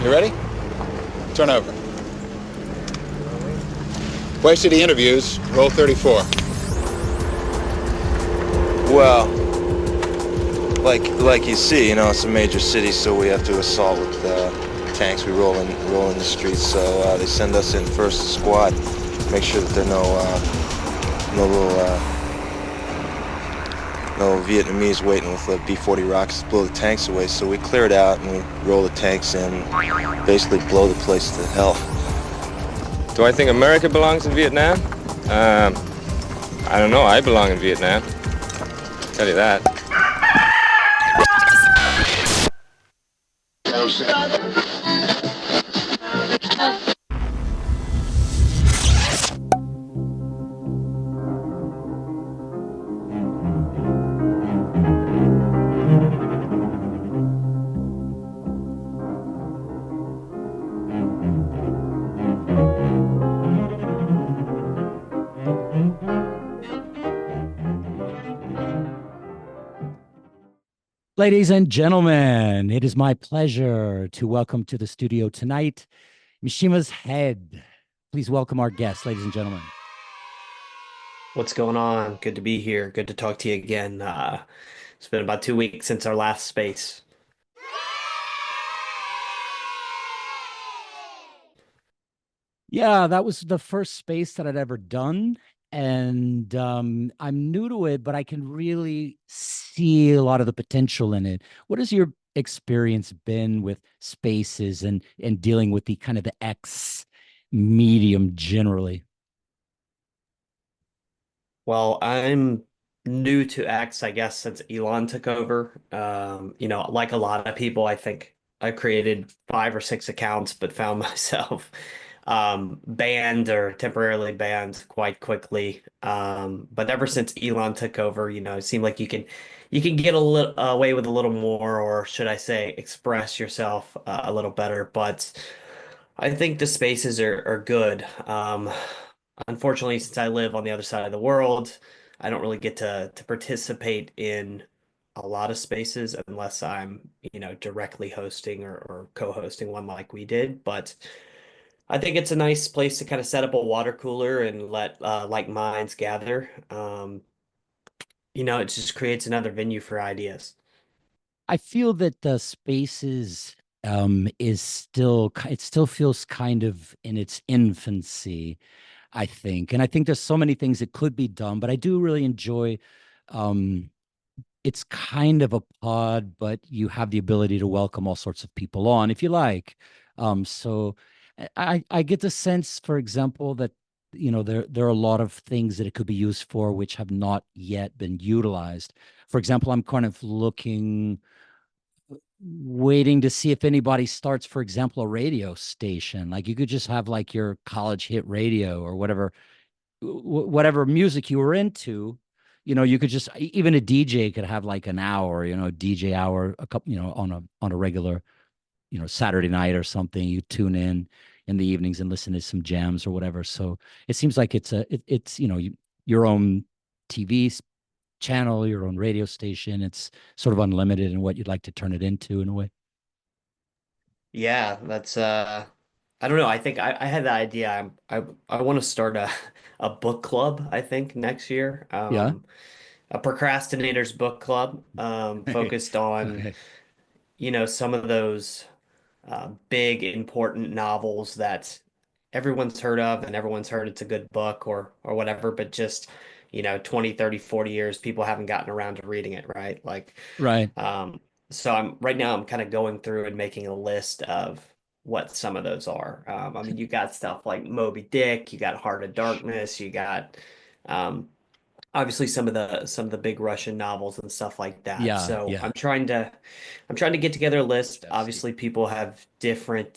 You ready? Turn over. Way City interviews, roll 34. Well, like you see, it's a major city, so we have to assault with tanks. We roll in the streets. So they send us in first squad, make sure that there are no Vietnamese waiting with B-40 rockets to blow the tanks away. So we clear it out and we roll the tanks in, basically blow the place to hell. Do I think America belongs in Vietnam? I don't know. I belong in Vietnam. Tell you that. Ladies and gentlemen, it is my pleasure to welcome to the studio tonight Mishima's Head. Please welcome our guest, ladies and gentlemen. What's going on? Good to be here. Good to talk to you again. It's been about 2 weeks since our last space. Yeah, that was the first space that I'd ever done. And I'm new to it, but I can really see a lot of the potential in it. What has your experience been with spaces and dealing with the kind of the X medium generally? Well, I'm new to X, I guess, since Elon took over. Like a lot of people, I think I created 5 or 6 accounts, but found myself banned or temporarily banned quite quickly. But ever since Elon took over, it seemed like you can get a little away with a little more, or should I say, express yourself a little better. But I think the spaces are good. Unfortunately, since I live on the other side of the world, I don't really get to participate in a lot of spaces unless I'm, directly hosting or co-hosting one like we did. But I think it's a nice place to kind of set up a water cooler and let like minds gather. It just creates another venue for ideas. I feel that the spaces is still it still feels kind of in its infancy, I think. And I think there's so many things that could be done, but I do really enjoy um it's kind of a pod, but you have the ability to welcome all sorts of people on if you like. So I get the sense, for example, that there are a lot of things that it could be used for which have not yet been utilized. For example, I'm kind of waiting to see if anybody starts, for example, a radio station. Like you could just have like your college hit radio or whatever music you were into. You could just even a DJ could have like an hour, DJ hour, a couple, on a regular, Saturday night or something. You tune in the evenings and listen to some jams or whatever. So it seems like it's your own TV channel, your own radio station. It's sort of unlimited in what you'd like to turn it into in a way. Yeah, that's I don't know. I think I had the idea. I want to start a book club, I think, next year. Yeah. A procrastinators book club, focused on, Okay. some of those big important novels that everyone's heard of and everyone's heard it's a good book or whatever, but just, 20, 30, 40 years people haven't gotten around to reading it, right? Like Right. um so I'm kind of going through and making a list of what some of those are. I mean, you got stuff like Moby Dick, you got Heart of Darkness, you got um obviously some of the big Russian novels and stuff like that. Yeah. So Yeah. I'm trying to get together a list. Fantastic. Obviously, people have different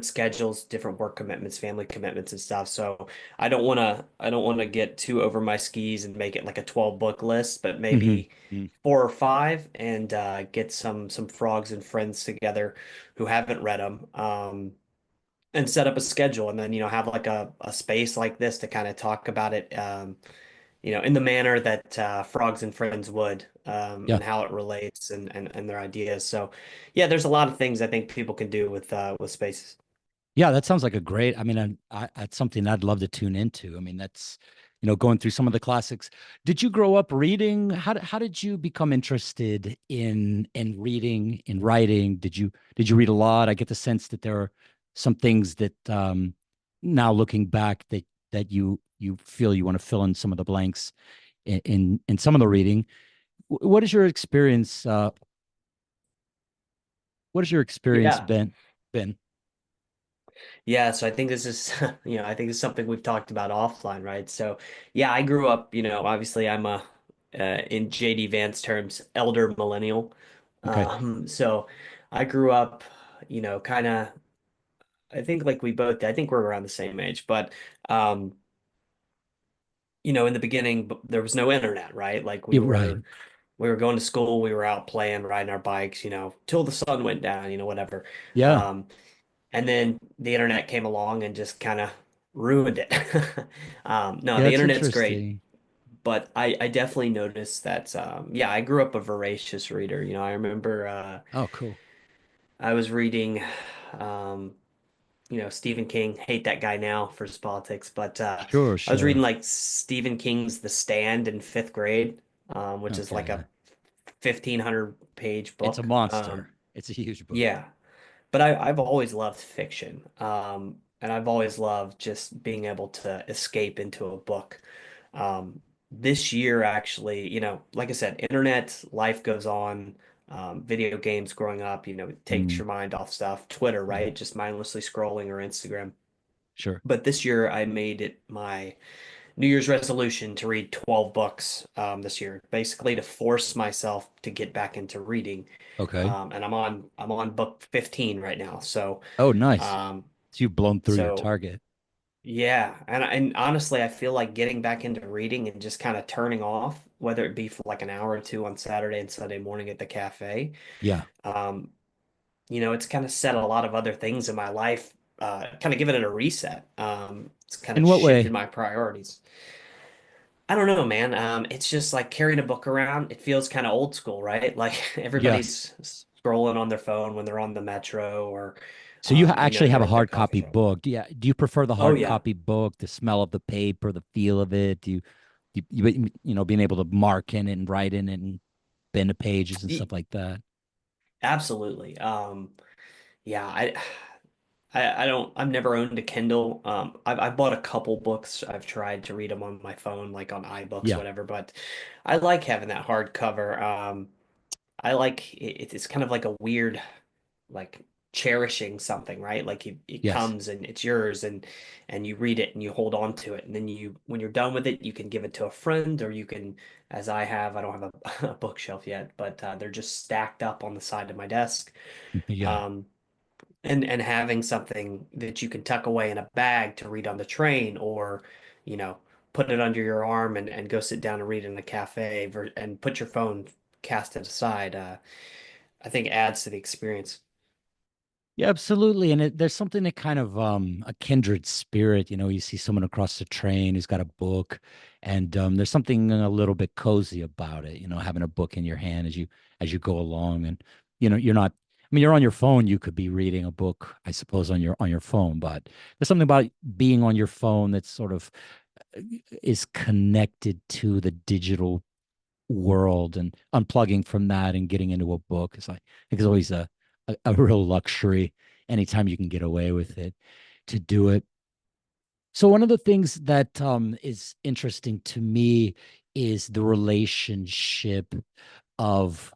schedules, different work commitments, family commitments and stuff. So I don't want to get too over my skis and make it like a 12 book list, but Hmm. maybe 4 or 5 and get some frogs and friends together who haven't read them. And set up a schedule and then have like a space like this to kind of talk about it in the manner that Frogs and Friends would, Yeah. and how it relates and their ideas. So, yeah, there's a lot of things I think people can do with spaces. Yeah, that sounds like a great. I mean, that's something I'd love to tune into. I mean, that's, going through some of the classics. Did you grow up reading? How did you become interested in reading, in writing? Did you read a lot? I get the sense that there are some things that now looking back that you feel you want to fill in some of the blanks in some of the reading. What is your experience? What has your experience Yeah. been? Yeah, so I think this is, I think it's something we've talked about offline, right? So, yeah, I grew up, obviously I'm in JD Vance terms, elder millennial. Okay. So I grew up, kind of, I think like we both did. I think we're around the same age, but, um, in the beginning, there was no internet, right? Like we You're right. were, we were going to school, we were out playing, riding our bikes, till the sun went down, whatever. Yeah. Um, and then the internet came along and just kind of ruined it. No, Yeah, the that's internet's great, interesting. but I definitely noticed that, yeah, I grew up a voracious reader. I remember Oh, cool. I was reading, um, Stephen King. Hate that guy now for his politics, but Sure, I was reading sure. like Stephen King's The Stand in fifth grade, which is like Okay. a 1,500 page It's a book. monster. It's a huge book. Yeah. But I've always loved fiction. And I've always loved just being able to escape into a book. This year, actually, like I said, internet, life goes on, video games growing up, it takes Mm, your mind off stuff. Twitter, yeah, right? Just mindlessly scrolling or Instagram. sure. But this year, I made it my New Year's resolution to read 12 books this year, basically to force myself to get back into reading. Okay. And I'm on book 15 right now. So Oh, nice. um So you've blown through your so target. yeah, and honestly I feel like getting back into reading and just kind of turning off, whether it be for like an hour or two on Saturday and Sunday morning at the cafe. Yeah. Um it's kind of set a lot of other things in my life, kind of given it a reset. It's kind In of what shifted way? my priorities. I don't know, man. It's just like carrying a book around. It feels kind of old school, right? Like Yes. everybody's scrolling on their phone when they're on the metro or, So you actually have you're a at the hard coffee copy shop. book. Do you prefer the Oh hard yeah. copy book, the smell of the paper, the feel of it? Being able to mark in it and write in it and bend the pages and E- stuff like that? Absolutely. Yeah, I don't, I've never owned a Kindle. I've bought a couple books. I've tried to read them on my phone, like on iBooks, Yeah. whatever, but I like having that hardcover. I like it, it's kind of like a weird, like cherishing something, right? Like it Yes. comes and it's yours, and you read it and you hold on to it. And then when you're done with it, you can give it to a friend, or you can, as I have, I don't have a bookshelf yet, but they're just stacked up on the side of my desk. Yeah. Um, and having something that you can tuck away in a bag to read on the train, or, you know, put it under your arm and go sit down and read in a cafe, and put your phone, cast it aside, I think adds to the experience. Yeah, absolutely. And there's something that kind of a kindred spirit. You see someone across the train who's got a book, and there's something a little bit cozy about it, having a book in your hand as you go along. And you're not, I mean, you're on your phone, you could be reading a book, I suppose, on your phone, but there's something about being on your phone that sort of is connected to the digital world, and unplugging from that and getting into a book is, I think, is always a real luxury anytime you can get away with it to do it. So one of the things that is interesting to me is the relationship of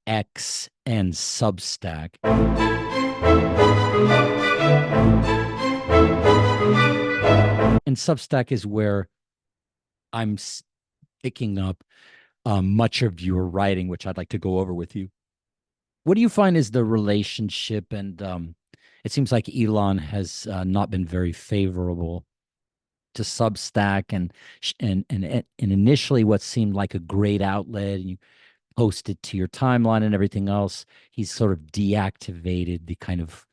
X and Substack. And Substack is where I'm picking up much of your writing, which I'd like to go over with you. What do you find is the relationship? And it seems like Elon has not been very favorable to Substack, and initially what seemed like a great outlet, and you posted to your timeline and everything else, he's sort of deactivated the kind of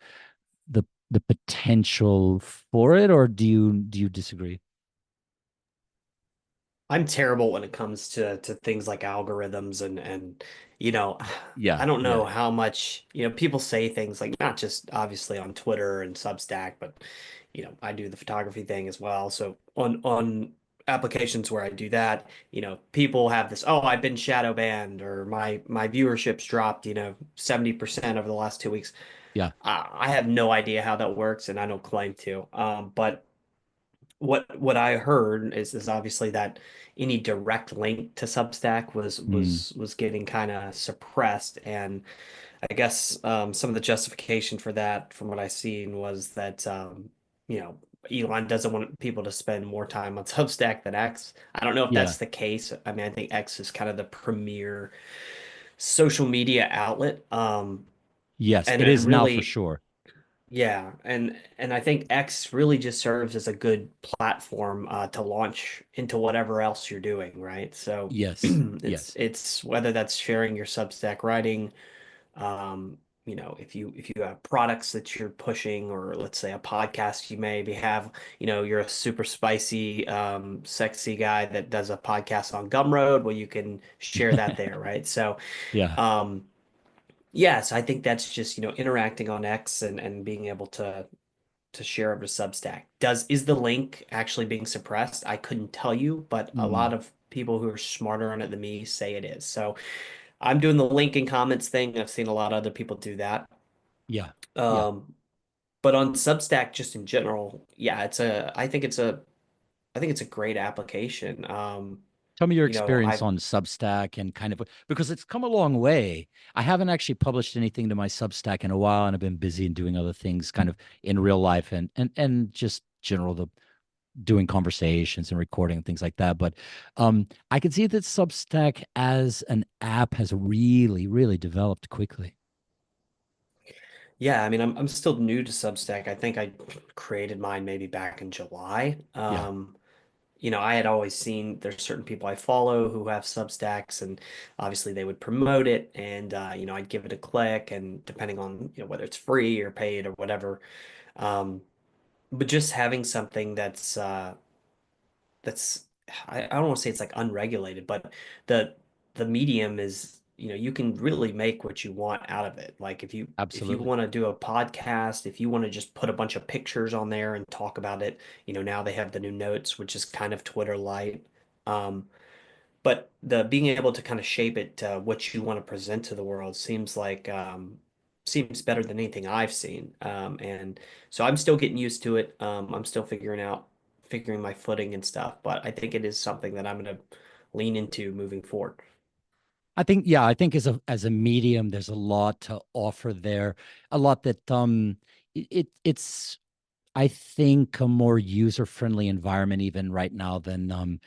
the potential for it. Or do you disagree? I'm terrible when it comes to things like algorithms and you know, I Yeah, don't know yeah, how much, people say things like not just obviously on Twitter and Substack, but I do the photography thing as well. So on applications where I do that, people have this, oh, I've been shadow banned or my viewership's dropped, 70% over the last 2 weeks. yeah. I have no idea how that works and I don't claim to. But what I heard is obviously that any direct link to Substack was Mm, was was getting kind of suppressed, and I guess some of the justification for that, from what I seen, was that you know Elon doesn't want people to spend more time on Substack than X. I don't know if yeah. that's the case. I mean, I think X is kind of the premier social media outlet, Yes, and it and is now for really. sure. Yeah, and I think X really just serves as a good platform to launch into whatever else you're doing, right? So Yes, it's yes. it's whether that's sharing your Substack writing, if you have products that you're pushing, or let's say a podcast you maybe have, you're a super spicy, sexy guy that does a podcast on Gumroad, well, you can share that there, right? So, Yeah. um, yes, I think that's just, interacting on X and being able to share over to Substack. Is the link actually being suppressed? I couldn't tell you, but a lot Mm, of people who are smarter on it than me say it is. So I'm doing the link and comments thing. I've seen a lot of other people do that. yeah, yeah. Um, but on Substack, just in general, yeah, I think it's a great application. Tell me your experience I've on Substack and kind of because it's come a long way. I haven't actually published anything to my Substack in a while, and I've been busy and doing other things kind of in real life and just general the doing conversations and recording and things like that. But I can see that Substack as an app has really, really developed quickly. Yeah, I mean, I'm still new to Substack. I think I created mine maybe back in July. Yeah. I had always seen there's certain people I follow who have Substacks, and obviously they would promote it, and I'd give it a click, and depending on whether it's free or paid or whatever, um, but just having something that's I don't want to say it's like unregulated, but the the medium is, you can really make what you want out of it. Like if you Absolutely. want to do a podcast, if you want to just put a bunch of pictures on there and talk about it, now they have the new notes, which is kind of Twitter light. Um, but the being able to kind of shape it to what you want to present to the world seems better than anything I've seen. And so I'm still getting used to it. I'm still figuring my footing and stuff, but I think it is something that I'm going to lean into moving forward. I think, yeah, I think as a medium, there's a lot to offer there. A lot that it's I think a more user-friendly environment even right now than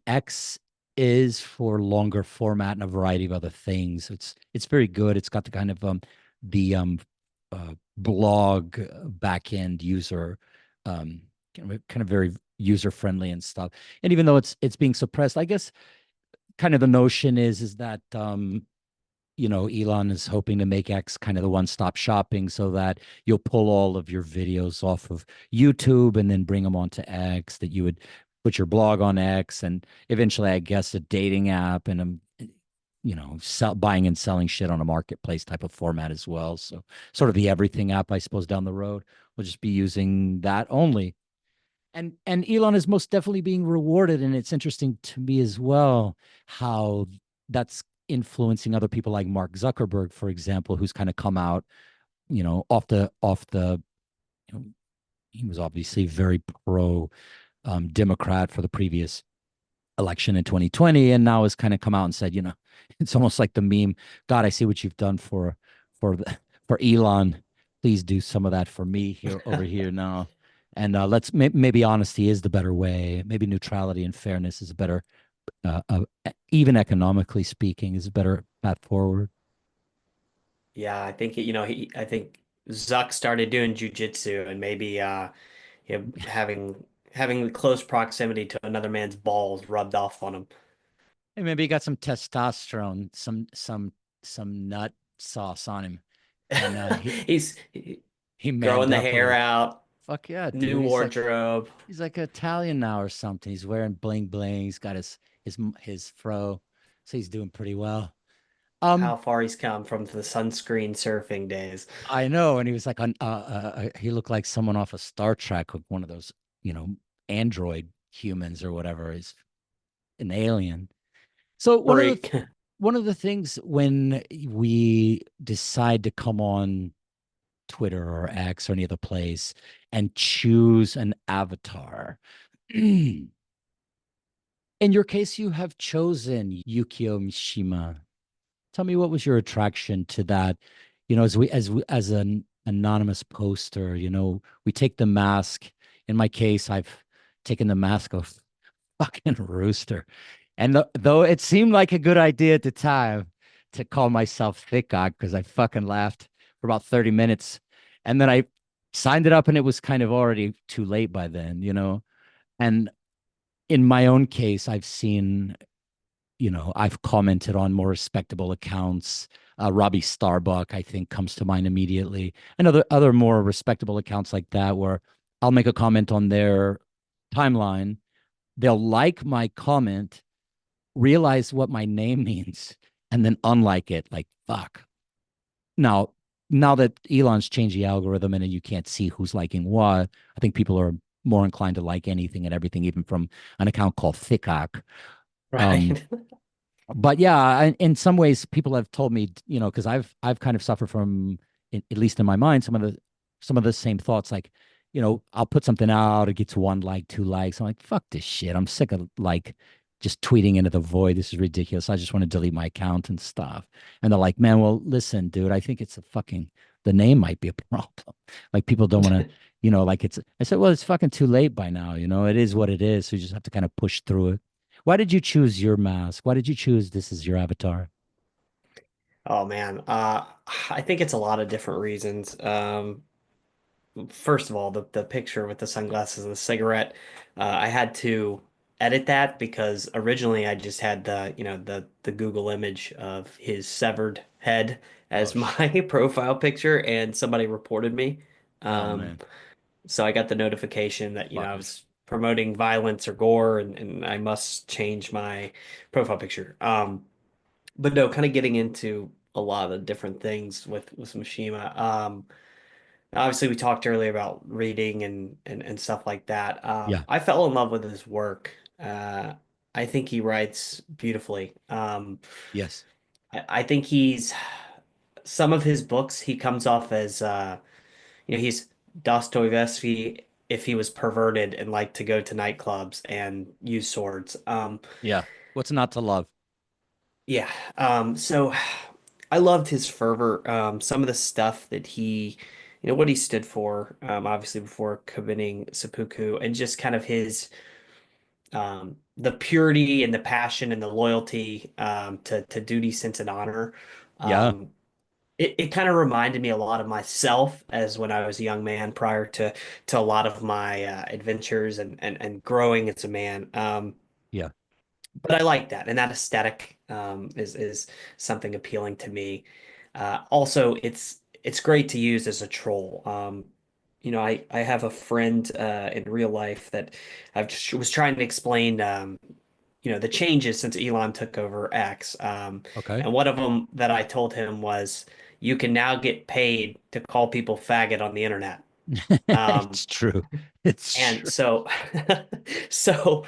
X is for longer format and a variety of other things. It's very good. It's got the kind of the blog back end user kind of very user-friendly and stuff. And even though it's being suppressed, I guess kind of the notion is that Elon is hoping to make X kind of the one-stop shopping so that you'll pull all of your videos off of YouTube and then bring them onto X, that you would put your blog on X and eventually, I guess, a dating app and buying and selling shit on a marketplace type of format as well. So sort of the everything app, I suppose, down the road will just be using that only. And Elon is most definitely being rewarded, and it's interesting to me as well how that's influencing other people like Mark Zuckerberg, for example, who's kind of come out, off the you know, he was obviously very pro Democrat for the previous election in 2020, and now has kind of come out and said, it's almost like the meme, God, I see what you've done for Elon. Please do some of that for me here over here now. And maybe honesty is the better way. Maybe neutrality and fairness is a better, even economically speaking, is a better path forward. Yeah, I think I think Zuck started doing jujitsu, and maybe having close proximity to another man's balls rubbed off on him. And maybe he got some testosterone, some nut sauce on him, and He's he growing manned the up a hair little. out, Fuck yeah, new dude. wardrobe. He's like Italian now or something. He's wearing bling bling. He's got his fro. So he's doing pretty well. How Um, far he's come from the sunscreen surfing days. I know, and he was like on he looked like someone off of Star Trek with one of those, you know, android humans or whatever. He's an alien. So Freak. one of the things when we decide to come on Twitter or X or any other place and choose an avatar. In your case, you have chosen Yukio Mishima. Tell me what was your attraction to that? You know, as an anonymous poster, you know, we take the mask. In my case, I've taken the mask of fucking rooster. And though it seemed like a good idea at the time to call myself thick cock because I fucking laughed for about 30 minutes. And then I signed it up and it was kind of already too late by then, you know. And in my own case, I've seen, you know, I've commented on more respectable accounts. Robbie Starbuck, I think, comes to mind immediately. And other more respectable accounts like that, where I'll make a comment on their timeline. They'll like my comment, realize what my name means, and then unlike it. Like, fuck. Now, now that Elon's changed the algorithm and you can't see who's liking what, I think people are more inclined to like anything and everything, even from an account called Thickok. Um, Right. but yeah, in some ways, people have told me, you know, because I've kind of suffered from, at least in my mind, some of the same thoughts. Like, you know, I'll put something out, it gets one like, two likes. I'm like, fuck this shit. I'm sick of like just tweeting into the void. This is ridiculous. I just want to delete my account and stuff. And they're like, man, well, listen, dude, I think it's a fucking the name might be a problem. Like people don't want to, you know, like it's. I said, well, it's fucking too late by now. You know, it is what it is. So you just have to kind of push through it. Why did you choose your mask? Why did you choose this as your avatar? Oh man. I think it's a lot of different reasons. First of all, the picture with the sunglasses and the cigarette, I had to edit that because originally I just had the Google image of his severed head Oh as shit. my profile picture, and somebody reported me. Oh Um, man. so I got the notification that I Fuckers. was promoting violence or gore, and I must change my profile picture. But no, kind of getting into a lot of different things with Mishima. Obviously, we talked earlier about reading and stuff like that. Yeah. I fell in love with his work. I think he writes beautifully. Yes. I think he's some of his books. He comes off as he's Dostoevsky if he was perverted and liked to go to nightclubs and use swords. Yeah. What's not to love? Yeah. So I loved his fervor. Some of the stuff that what he stood for, obviously before committing seppuku, and just kind of his the purity and the passion and the loyalty to duty, sense, and honor. Yeah. Um, it kind of reminded me a lot of myself as when I was a young man prior to a lot of my adventures and growing as a man. Yeah. But I like that, and that aesthetic is something appealing to me. Also, it's great to use as a troll. I have a friend in real life that was trying to explain the changes since Elon took over X. Okay. And one of them that I told him was you can now get paid to call people faggot on the internet. Um, It's true. It's and true. so,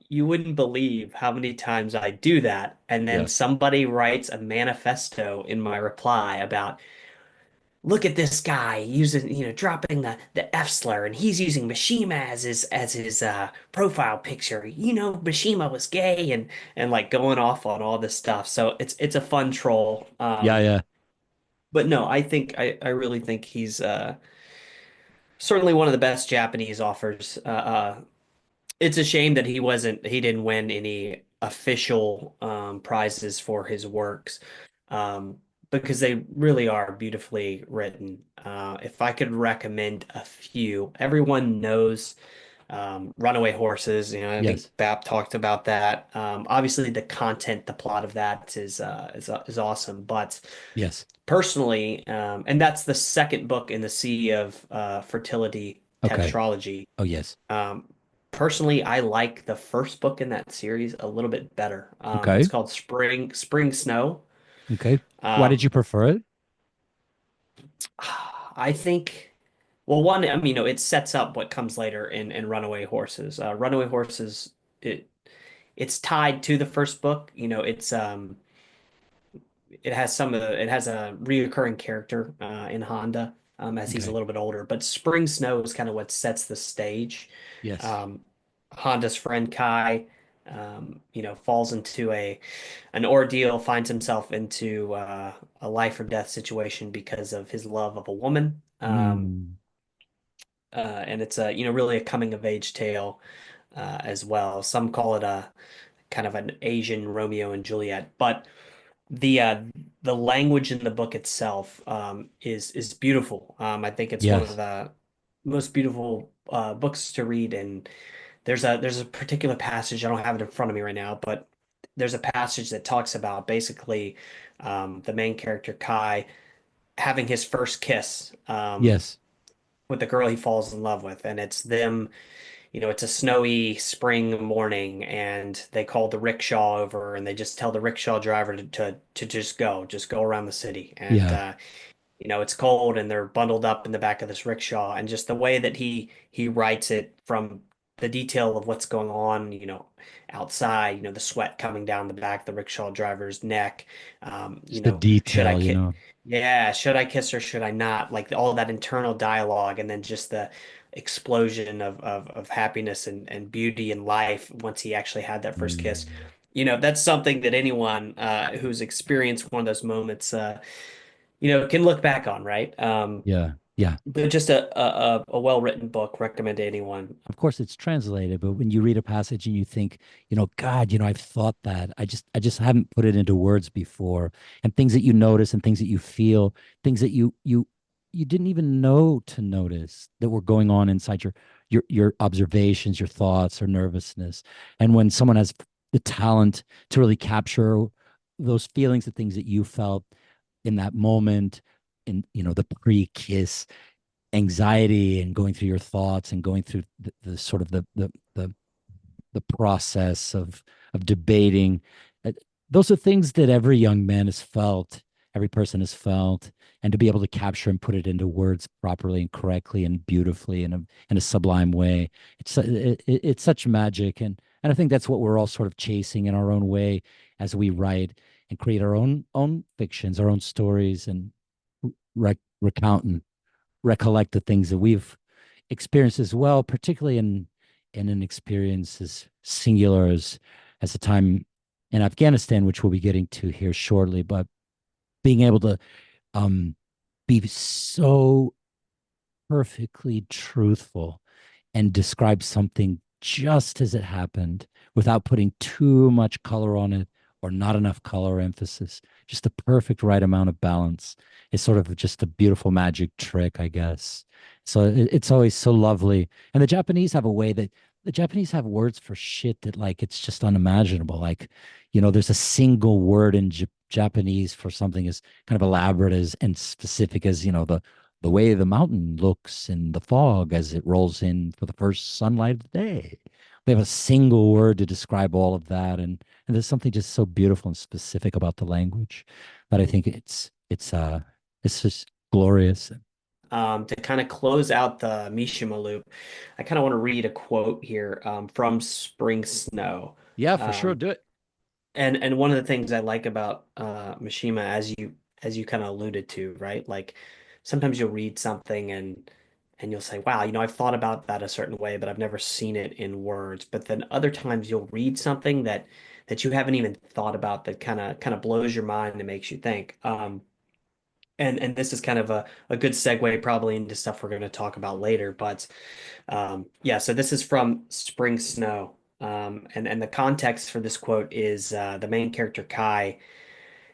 you wouldn't believe how many times I do that. And then Yeah. somebody writes a manifesto in my reply about, look at this guy using, dropping the F slur, and he's using Mishima as his profile picture. Mishima was gay and like going off on all this stuff. So it's a fun troll. Yeah. Yeah. But no, I really think he's certainly one of the best Japanese authors. It's a shame that he didn't win any official prizes for his works, because they really are beautifully written. If I could recommend a few, everyone knows Runaway Horses. I think Yes. Bap talked about that. Obviously, the content, the plot of that is awesome. But Yes. personally, and that's the second book in the Sea of Fertility Okay. tetralogy. Oh, yes. Um, personally, I like the first book in that series a little bit better. It's Okay. called Spring Snow. Okay. Why did Um, you prefer it? I think, well, one, I mean, it sets up what comes later in Runaway Horses. Runaway Horses, it it's tied to the first book. It has a reoccurring character in Honda as he's a Okay. little bit older, but Spring Snow is kind of what sets the stage. Yes. Um, Honda's friend Kai, falls into a an ordeal, finds himself into a life or death situation because of his love of a woman. Mm. And it's a really a coming of age tale as well. Some call it a kind of an Asian Romeo and Juliet, but the uh, the language in the book itself is beautiful. I think it's one of Yes. the most beautiful books to read, and there's a particular passage, I don't have it in front of me right now, but there's a passage that talks about basically the main character Kai having his first kiss Yes. with the girl he falls in love with, and it's them. It's a snowy spring morning, and they call the rickshaw over, and they just tell the rickshaw driver to just go around the city. And Yeah. it's cold, and they're bundled up in the back of this rickshaw, and just the way that he writes it, from the detail of what's going on, outside, the sweat coming down the back of the rickshaw driver's neck. Just the Should I detail, kiss? Yeah, should I kiss her? Should I not? Like all that internal dialogue, and then just the explosion of happiness and beauty in life once he actually had that first kiss. Mm. That's something that anyone who's experienced one of those moments, can look back on, right? Yeah. Yeah. But just a well-written book, recommend to anyone. Of course it's translated, but when you read a passage and you think, God, I've thought that. I just haven't put it into words before. And things that you notice and things that you feel, things that you didn't even know to notice that were going on inside your observations, your thoughts or nervousness. And when someone has the talent to really capture those feelings, the things that you felt in that moment, in the pre-kiss anxiety and going through your thoughts and going through the sort of the process of debating. Uh, Those are things that every young man has felt, every person has felt, and to be able to capture and put it into words properly and correctly and beautifully in a sublime way, it's such magic, and I think that's what we're all sort of chasing in our own way as we write and create our own fictions, our own stories, and recount and recollect the things that we've experienced as well, particularly in an experience as singular as a time in Afghanistan, which we'll be getting to here shortly. But being able to um, be so perfectly truthful and describe something just as it happened without putting too much color on it or not enough color or emphasis, just the perfect right amount of balance is sort of just a beautiful magic trick, I guess. So it's always so lovely. And the Japanese have words for shit that like it's just unimaginable. Like, there's a single word in Japanese for something as kind of elaborate as and specific as, the way the mountain looks in the fog as it rolls in for the first sunlight of the day. They have a single word to describe all of that, and there's something just so beautiful and specific about the language that I think it's just glorious. To kind of close out the Mishima loop, I kind of want to read a quote here from Spring Snow. Yeah, for sure, Um, do it. and one of the things I like about Mishima, as you kind of alluded to, right? Like sometimes you'll read something and you'll say, "Wow, I've thought about that a certain way, but I've never seen it in words." But then other times you'll read something that you haven't even thought about, that kind of blows your mind and makes you think. And this is kind of a good segue probably into stuff we're going to talk about later. But yeah, so this is from Spring Snow. And the context for this quote is the main character Kai.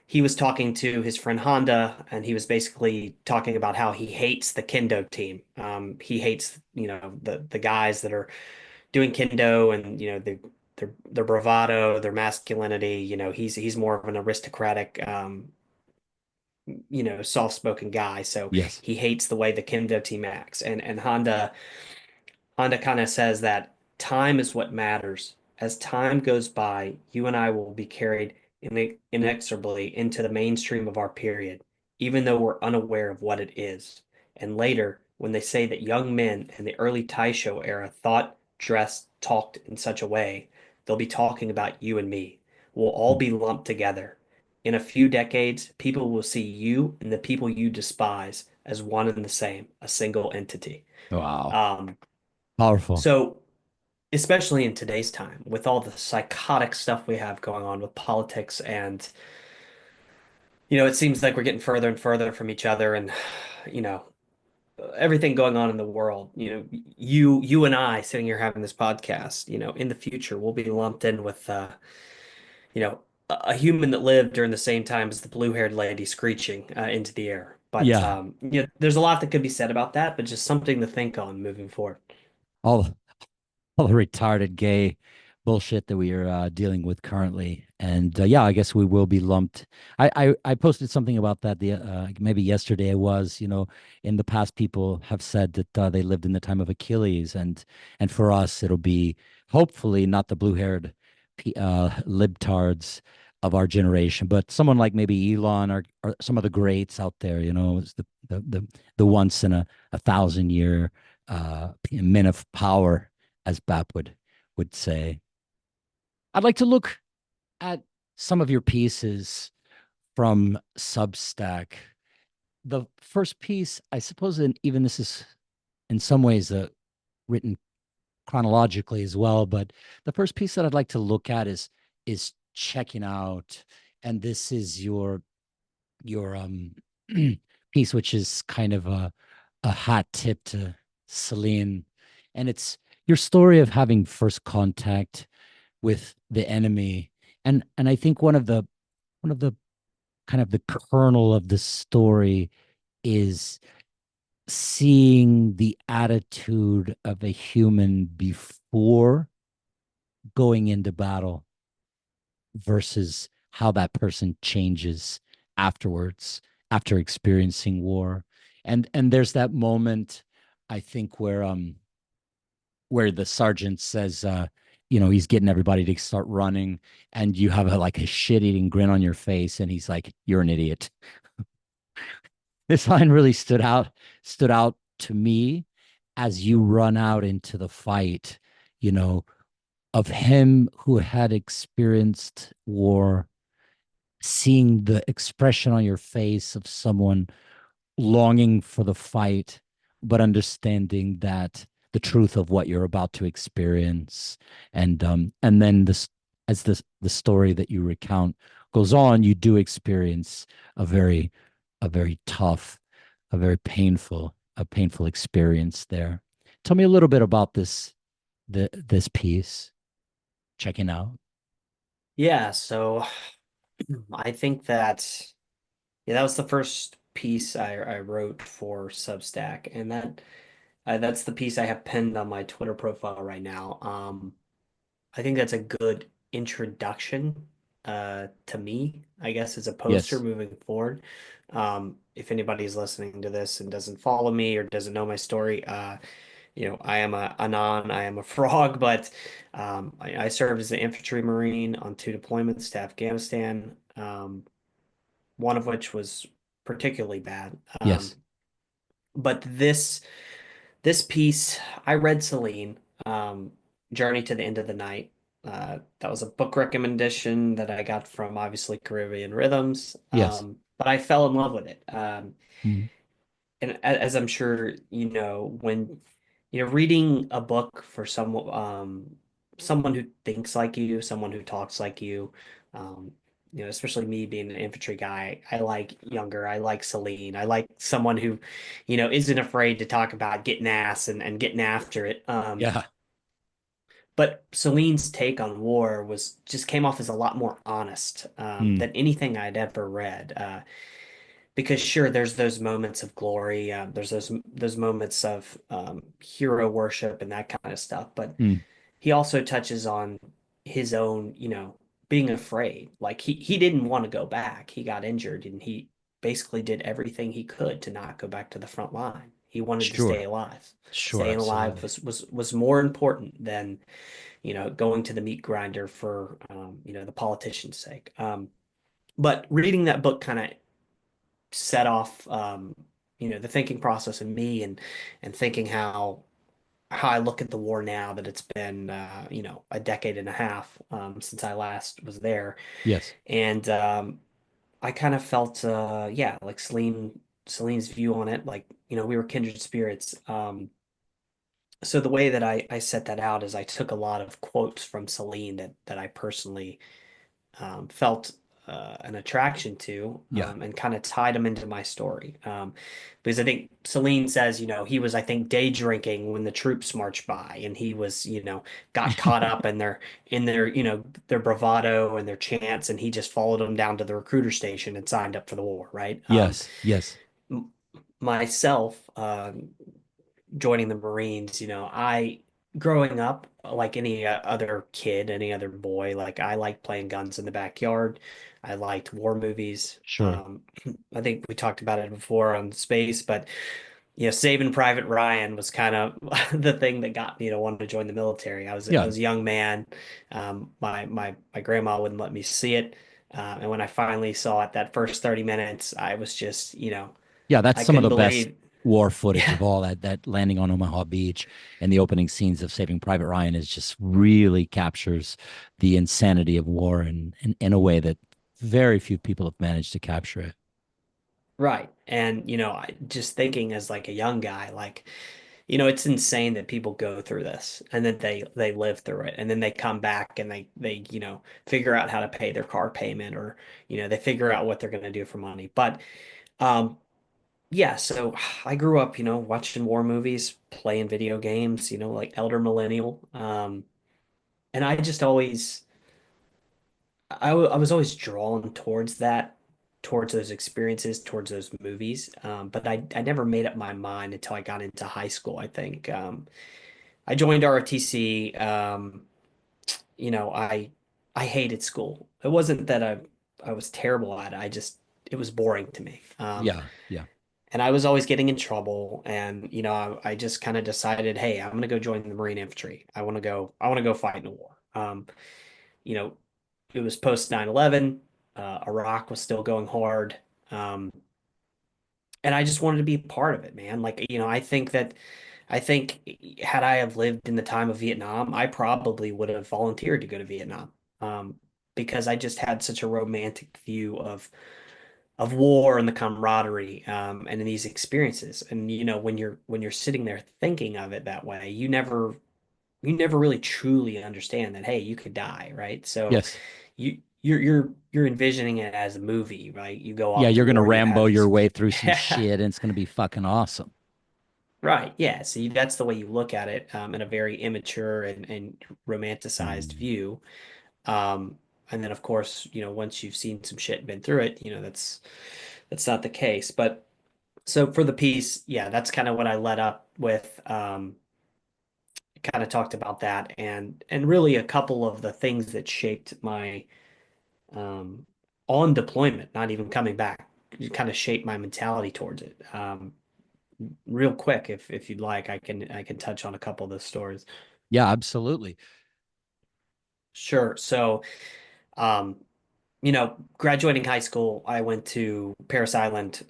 He was talking to his friend Honda, and he was basically talking about how he hates the kendo team. He hates, the guys that are doing kendo, and their bravado, their masculinity. He's more of an aristocratic, soft-spoken guy. So Yes. he hates the way the kendo team acts. And Honda kind of says that. time is what matters. As time goes by, you and I will be carried inexorably into the mainstream of our period, even though we're unaware of what it is. And later, when they say that young men in the early Taisho era thought, dressed, talked in such a way, they'll be talking about you and me. We'll all be lumped together. In a few decades, people will see you and the people you despise as one and the same, a single entity. Wow. Um, Powerful. so especially in today's time with all the psychotic stuff we have going on with politics and it seems like we're getting further and further from each other and you know everything going on in the world, you and I sitting here having this podcast, in the future we'll be lumped in with you know a human that lived during the same time as the blue-haired lady screeching into the air. But Yeah. there's a lot that could be said about that, but just something to think on moving forward. All all the retarded gay bullshit that we are dealing with currently. And yeah, I guess we will be lumped. I posted something about that maybe yesterday. It was, in the past people have said that they lived in the time of Achilles, and for us it'll be hopefully not the blue-haired libtards of our generation, but someone like maybe Elon or some of the greats out there. It's the once in a thousand year men of power, as Bap would say. I'd like to look at some of your pieces from Substack. The first piece, I suppose, and even this is in some ways written chronologically as well, but the first piece that I'd like to look at is checking out, and this is your piece, which is kind of a hot tip to Celine, and it's your story of having first contact with the enemy, and I think one of the kind of the kernel of the story is seeing the attitude of a human before going into battle versus how that person changes afterwards, after experiencing war. And there's that moment, I think, where the sergeant says, he's getting everybody to start running, and you have like a shit-eating grin on your face, and he's like, "You're an idiot." This line really stood out to me as you run out into the fight, you know, of him who had experienced war, seeing the expression on your face of someone longing for the fight, but understanding that the truth of what you're about to experience. And then this, as the story that you recount goes on, you do experience a very tough, a painful experience there. Tell me a little bit about this piece, checking out. Yeah, so I think that yeah, that was the first piece I wrote for Substack, and that's the piece I have pinned on my Twitter profile right now. I think that's a good introduction to me, I guess, as a poster Yes. moving forward. If anybody's listening to this and doesn't follow me or doesn't know my story, I am a Anon, I am a frog, but I served as an infantry marine on two deployments to Afghanistan, one of which was particularly bad. Yes. But this piece, I read Celine, Journey to the End of the Night. That was a book recommendation that I got from obviously Caribbean Rhythms. Yes. But I fell in love with it. Mm. And as I'm sure when reading a book for someone who thinks like you, someone who talks like you, especially me being an infantry guy, I like younger, I like Celine, I like someone who, isn't afraid to talk about getting ass and getting after it. Yeah. But Celine's take on war was just came off as a lot more honest Mm. than anything I'd ever read. Because sure, there's those moments of glory, there's those moments of hero worship and that kind of stuff, but Mm. he also touches on his own, being afraid. Like he didn't want to go back. He got injured and he basically did everything he could to not go back to the front line. He wanted to stay Sure. alive. Sure. Staying alive Absolutely. was more important than, going to the meat grinder for, the politician's sake. But reading that book kind of set off, the thinking process in me, and thinking how I look at the war now that it's been, a decade and a half, since I last was there. Yes. And I kind of felt, yeah, like Celine's view on it, like, we were kindred spirits. So the way that I set that out is I took a lot of quotes from Celine that I personally, felt, an attraction to, Yeah. and kind of tied them into my story. Because I think Celine says, he was, I think, day drinking when the troops marched by, and he was, got caught up in their, their bravado and their chants, and he just followed them down to the recruiter station and signed up for the war, right? Yes. Yes. Myself, joining the Marines, I growing up like any other kid, any other boy, like I liked playing guns in the backyard. I liked war movies. Sure. I think we talked about it before on space, but Saving Private Ryan was kind of the thing that got me to want to join the military. I Yeah. was a young man. My grandma wouldn't let me see it. And when I finally saw it, that first 30 minutes, I was just, Yeah. That's I some of couldn't the best believe. war footage Yeah. of all that. That landing on Omaha Beach and the opening scenes of Saving Private Ryan is just really captures the insanity of war in a way that very few people have managed to capture it. Right. And, I just thinking as like a young guy, like, it's insane that people go through this and then they live through it and then they come back and they, figure out how to pay their car payment, or, they figure out what they're going to do for money. But um yeah, so I grew up, watching war movies, playing video games, like Elder Millennial. And I just always I was always drawn towards that, towards those experiences, towards those movies. But I never made up my mind until I got into high school, I think. I joined ROTC. I hated school. It wasn't that I was terrible at it. It was boring to me. Yeah. Yeah. And I was always getting in trouble. And, I just kind of decided, hey, I'm gonna go join the Marine Infantry. I want to go fight in a war. You know, it was post 9/11. Iraq was still going hard. Um, and I just wanted to be a part of it, man. Like, I think had I have lived in the time of Vietnam, I probably would have volunteered to go to Vietnam. Because I just had such a romantic view of war and the camaraderie, and in these experiences. And when you're sitting there thinking of it that way, you never really truly understand that, hey, you could die, right? So Yes. you're envisioning it as a movie, right? You go Yeah. off to You're gonna war, you have Rambo your these. way through some Yeah, shit, and it's gonna be fucking awesome. right. Yeah. So that's the way you look at it, in a very immature and romanticized Mm. view. Um, and then of course, once you've seen some shit and been through it, that's not the case. But so for the piece, yeah, that's kind of what I led up with. Kind of talked about that, and really a couple of the things that shaped my, um, on deployment, not even coming back, kind of shaped my mentality towards it. Real quick, if you'd like, I can touch on a couple of those stories. Yeah. Absolutely. Sure. So, um, graduating high school, I went to Paris Island,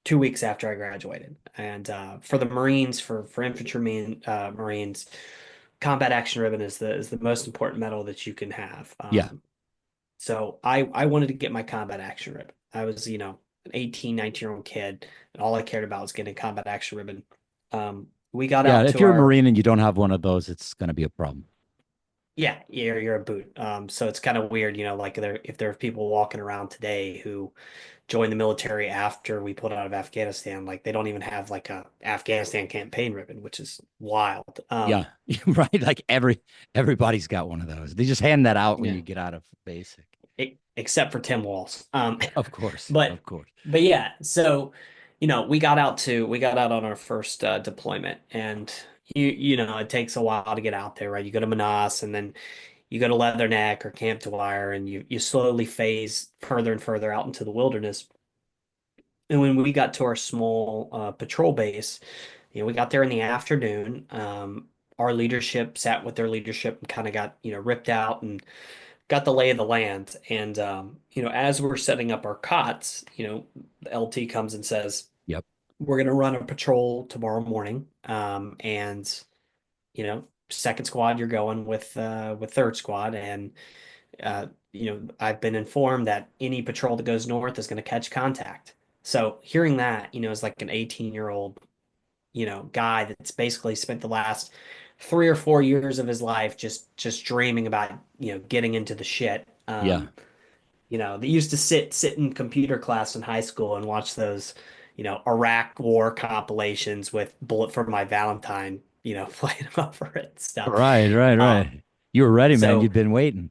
2 weeks after I graduated, and for the Marines, for infantrymen, Marines, combat action ribbon is the most important medal that you can have. Yeah. So I wanted to get my combat action ribbon. I was, an 18, 19-year-old kid, and all I cared about was getting combat action ribbon. We got Yeah. out If to you're a our. Marine and you don't have one of those, it's gonna be a problem. Yeah, you're a boot. So it's kind of weird, like if there are people walking around today who joined the military after we pulled out of Afghanistan, like they don't even have like a Afghanistan campaign ribbon, which is wild. Yeah. Right. Like everybody's got one of those. They just hand that out when Yeah, you get out of basic. except for Tim Walls. Of course. But Of course. but yeah, so we got out on our first, deployment, and it takes a while to get out there, right? You go to Manas, and then you go to Leatherneck or Camp Dwyer, and you slowly phase further and further out into the wilderness. And when we got to our small patrol base, we got there in the afternoon. Our leadership sat with their leadership and kind of got, ripped out and got the lay of the land. And, as we're setting up our cots, the LT comes and says, Yep. we're going to run a patrol tomorrow morning. And, second squad, you're going with third squad. And, I've been informed that any patrol that goes north is going to catch contact. So hearing that, is like an 18-year-old, guy that's basically spent the last 3 or 4 years of his life just dreaming about, getting into the shit. Yeah. They used to sit in computer class in high school and watch those, Iraq War compilations with Bullet for My Valentine, playing over it and stuff. Right, right, Um, right. You were ready, man. so You'd been waiting.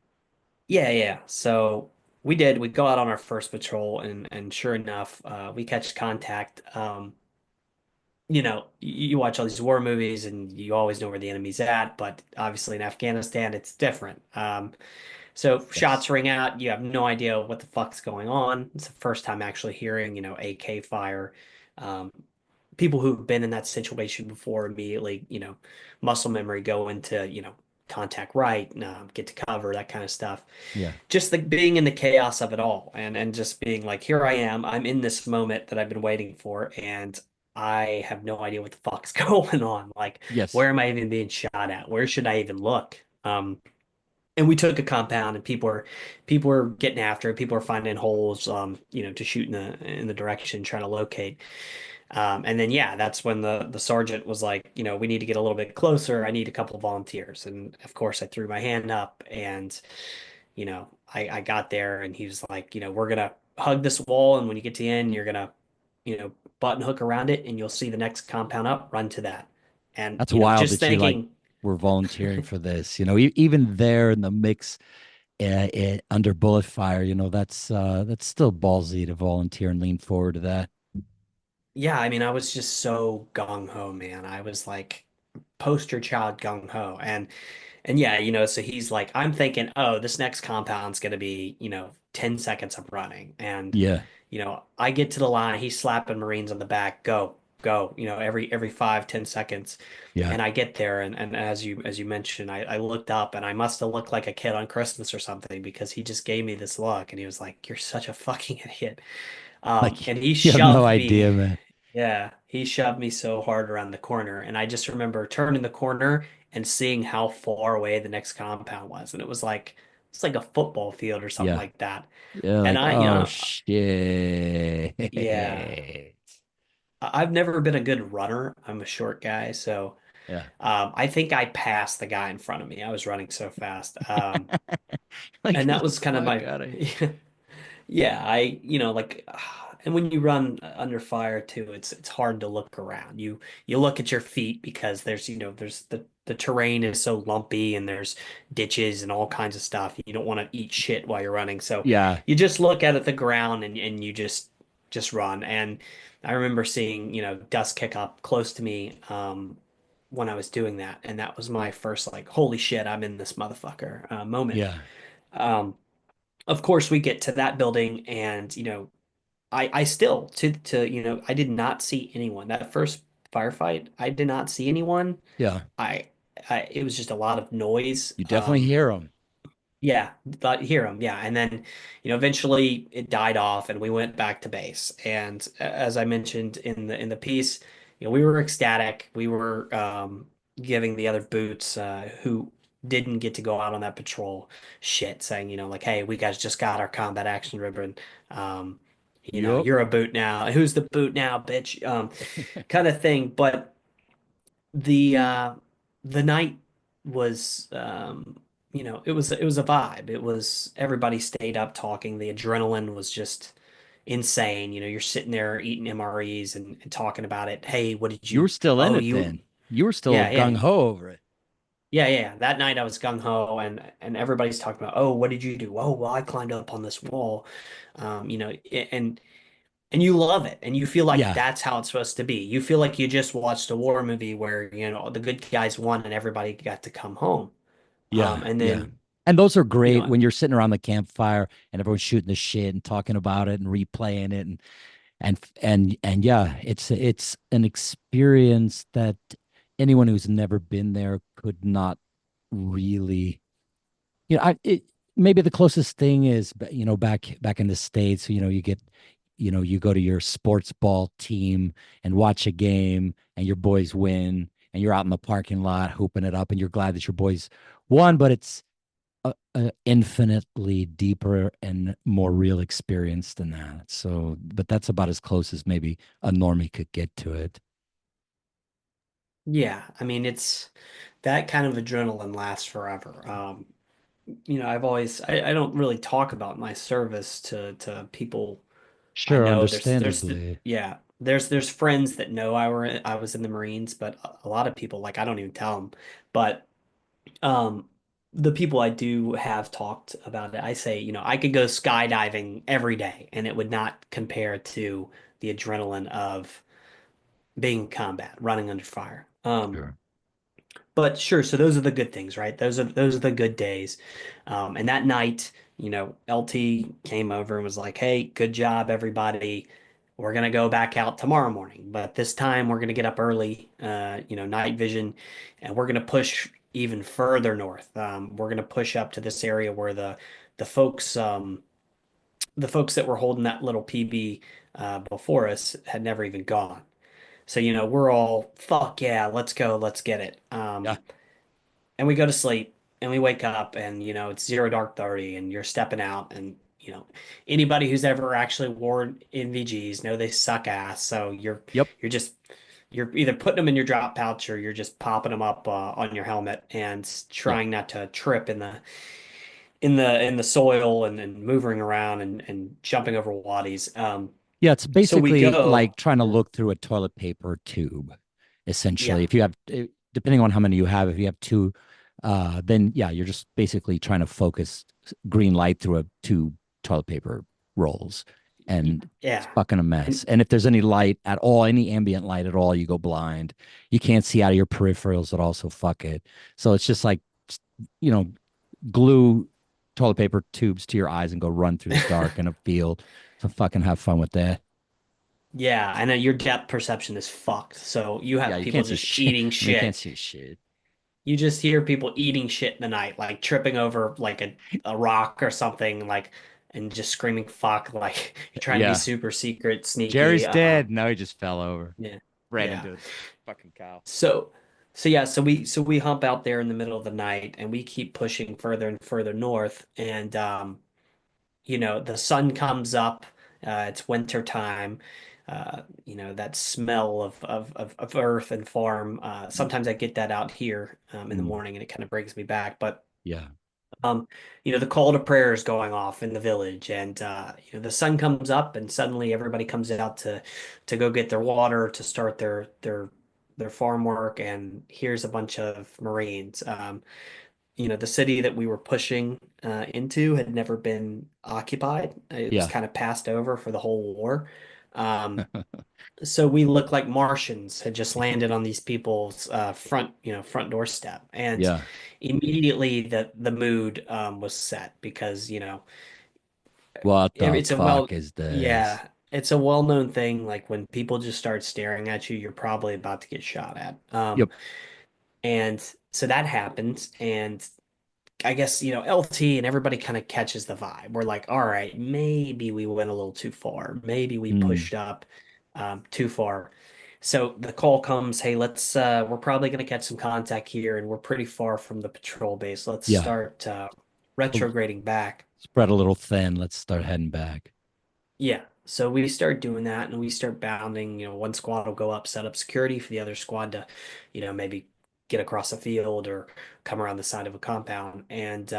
yeah, yeah. So we did. We go out on our first patrol, and sure enough, we catch contact. You watch all these war movies, and you always know where the enemy's at, but obviously in Afghanistan, it's different. So Yes. shots ring out. You have no idea what the fuck's going on. It's the first time actually hearing, AK fire. Um, People who've been in that situation before immediately, muscle memory go into, contact right, get to cover, that kind of stuff. Yeah. Just like being in the chaos of it all, and just being like, here I am, I'm in this moment that I've been waiting for, and I have no idea what the fuck's going on. Like, Yes. where am I even being shot at? Where should I even look? And we took a compound, and people were getting after it. People were finding holes, to shoot in the direction, trying to locate. And then yeah, that's when the sergeant was like, we need to get a little bit closer. I need a couple of volunteers. And of course, I threw my hand up, and I got there, and he was like, we're gonna hug this wall, and when you get to the end, you're gonna, button hook around it, and you'll see the next compound up. Run to that. And That's wild just that you like thinking, were volunteering for this. Even there in the mix, under bullet fire, that's still ballsy to volunteer and lean forward to that. yeah, I mean, I was just so gung ho, man. I was like poster child gung ho, and yeah, so he's like, I'm thinking, oh, this next compound's gonna be, 10 seconds of running. And, Yeah. I get to the line, he's slapping Marines on the back, go, go, every 5, 10 seconds. Yeah. And I get there, and as you mentioned, I looked up, and I must have looked like a kid on Christmas or something, because he just gave me this look, and he was like, you're such a fucking idiot. Like And he you have no shoved me. idea, man. Yeah, he shoved me so hard around the corner, and I just remember turning the corner and seeing how far away the next compound was, and it's like a football field or something Yeah. like that. Yeah, And like, I, oh shit. yeah, I've never been a good runner. I'm a short guy, so Yeah. I think I passed the guy in front of me. I was running so fast, Like, and get that the was kind of fuck my. out of here. Yeah, and when you run under fire too, it's hard to look around. You look at your feet, because there's the terrain is so lumpy, and there's ditches and all kinds of stuff. You don't want to eat shit while you're running, so Yeah. you just look at the ground, and you just run. And I remember seeing, dust kick up close to me, when I was doing that, and that was my first like, holy shit, I'm in this motherfucker moment. Yeah. Um, of course, we get to that building, and I still to I did not see anyone. That first firefight, I did not see anyone. Yeah. I, it was just a lot of noise. You definitely hear them. Yeah, thought hear him. Yeah, and then eventually it died off, and we went back to base. And as I mentioned in the piece, we were ecstatic. We were giving the other boots who didn't get to go out on that patrol shit, saying like, hey, we guys just got our combat action ribbon. Um, Yup. you're a boot now. Who's the boot now, bitch? Kind of thing. But the uh the night was it was a vibe. It was everybody stayed up talking. The adrenaline was just insane. You're sitting there eating MREs and talking about it. Hey, what did You were you still in oh it you then. You were still yeah, gung yeah. ho over it. Yeah, yeah. That night I was gung ho, and everybody's talking about, oh, what did you do? Oh, well, I climbed up on this wall. And you love it, and you feel like Yeah. that's how it's supposed to be. You feel like you just watched a war movie where, the good guys won and everybody got to come home. Yeah. And Yeah. then, And those are you great know, when you're sitting around the campfire and everyone's shooting the shit and talking about it and replaying it. And yeah, it's an experience that anyone who's never been there could not really, maybe the closest thing is, back in the States, you go to your sports ball team and watch a game and your boys win and you're out in the parking lot hooping it up and you're glad that your boys won, but it's a infinitely deeper and more real experience than that. So, but that's about as close as maybe a normie could get to it. Yeah, I mean it's that kind of adrenaline lasts forever. I don't really talk about my service to people I Sure, know. understandably. Yeah, there's friends that know I was in the Marines, but a lot of people like I don't even tell them. But um, the people I do have talked about it, I say, I could go skydiving every day, and it would not compare to the adrenaline of being in combat, running under fire. Sure. But sure, so those are the good things, right? Those are the good days. And that night, LT came over and was like, "Hey, good job, everybody. We're gonna go back out tomorrow morning, but this time we're gonna get up early, night vision, and we're gonna push even further north. We're gonna push up to this area where the folks, the folks that were holding that little PB before us had never even gone. So, we're all, fuck yeah, let's go, let's get it. Yeah. And we go to sleep and we wake up and it's zero dark 30 and you're stepping out and anybody who's ever actually worn NVGs know they suck ass. So Yep. you're just you're either putting them in your drop pouch or you're just popping them up on your helmet and Yeah. trying not to trip in the soil and moving around and jumping over wadis. Yeah, it's So we basically go. like trying to Yeah. look through a toilet paper tube, essentially. Yeah. If you have, depending on how many you have, if you have two, then yeah, you're just basically trying to focus green light through a two toilet paper rolls, and it's Yeah. fucking a mess. And And if there's any light at all, any ambient light at all, you go blind. You can't see out of your peripherals at all, so fuck it. So it's just like, you know, glue toilet paper tubes to your eyes and go run through the dark in a field. So fucking have fun with that. yeah, and then your depth perception is fucked. So you Yeah, have you people can't see just shit. eating I mean, you can't shit. see shit. You just hear people eating shit in the night, like tripping over like a rock or something, like and just screaming fuck, like you're trying to be Yeah. super secret, sneaky. Jerry's dead. No, he just fell over. Yeah. Ran Yeah. into a fucking cow. So so we hump out there in the middle of the night and we keep pushing further and further north and the sun comes up. It's winter time. That smell of earth and farm. Mm, Sometimes I get that out here in the mm, morning, and it kind of brings me back. But yeah. um, the call to prayer is going off in the village, and the sun comes up, and suddenly everybody comes out to go get their water to start their farm work. And here's a bunch of Marines. The city that we were pushing into had never been occupied. It was Yeah. kind of passed over for the whole war. Um, so we looked like Martians had just landed on these people's front doorstep, and Yeah. immediately the mood was set because What the it's a fuck is this? yeah, it's a well-known thing. Like when people just start staring at you, you're probably about to get shot at. Yep. And so that happens, and I guess, LT and everybody kind of catches the vibe. We're like, all right, maybe we went a little too far. Maybe we Mm, pushed up too far. So the call comes, hey, we're probably going to catch some contact here, and we're pretty far from the patrol base. Let's yeah. start A- retrograding back. Spread a little thin. Let's start heading back. Yeah. So we start doing that and we start bounding. One squad will go up, set up security for the other squad to, maybe get across a field or come around the side of a compound. And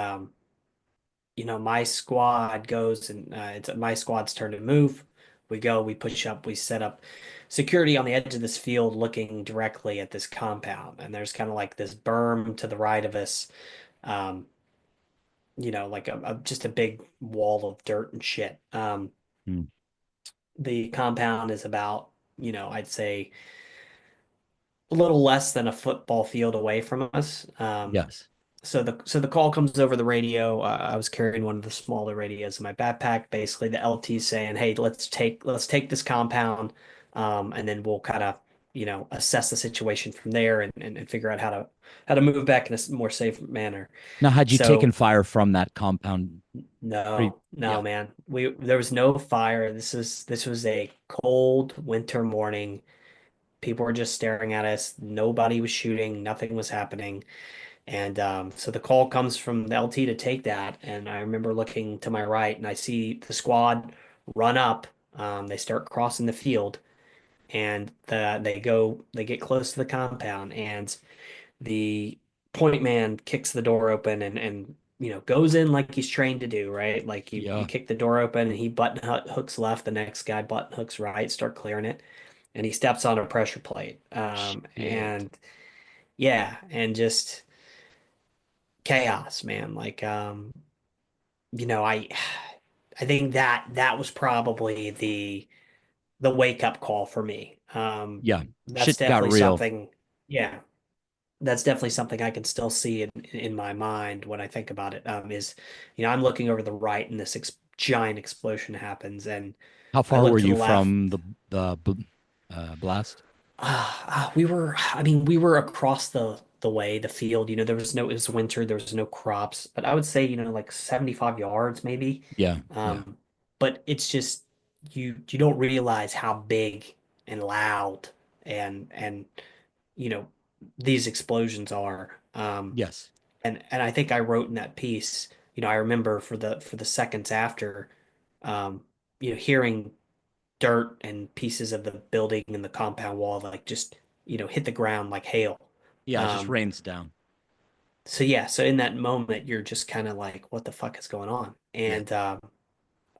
my squad goes and it's my squad's turn to move. We go, we push up, we set up security on the edge of this field looking directly at this compound. And there's kind of like this berm to the right of us, um, like just a big wall of dirt and shit. Mm, The compound is about, I'd say a little less than a football field away from us. yes. So the call comes over the radio. I was carrying one of the smaller radios in my backpack. Basically, the LT saying, "Hey, let's take this compound, and then we'll kind of assess the situation from there and figure out how to move back in a more safe manner." Now, had you taken So fire from that compound? no, Yeah, no, man. There was no fire. This was a cold winter morning. People were just staring at us. Nobody was shooting. Nothing was happening. And so the call comes from the LT to take that. And I remember looking to my right and I see the squad run up. They start crossing the field and they get close to the compound and the point man kicks the door open and goes in like he's trained to do, right? Like you yeah. kick the door open and he button hooks left, the next guy button hooks right, start clearing it, and he steps on a pressure plate. Shit. And yeah, and just chaos, man. Like you know, I I think that was probably the wake up call for me. Yeah, That's shit got definitely real. something, yeah, that's definitely something I can still see in my mind when I think about it. Is I'm looking over the right and this giant explosion happens, and How I far look were to the you left. from the blast? We were across the way, the field. It was winter, there was no crops, but I would say, like 75 yards maybe. Yeah, yeah, Um, but it's just you don't realize how big and loud and you know these explosions are. yes, And I think I wrote in that piece, I remember for the seconds after, um, hearing dirt and pieces of the building and the compound wall like just hit the ground like hail. yeah. It just Um, rains down. so yeah, so in that moment you're just kind of like, what the fuck is going on? Yeah, And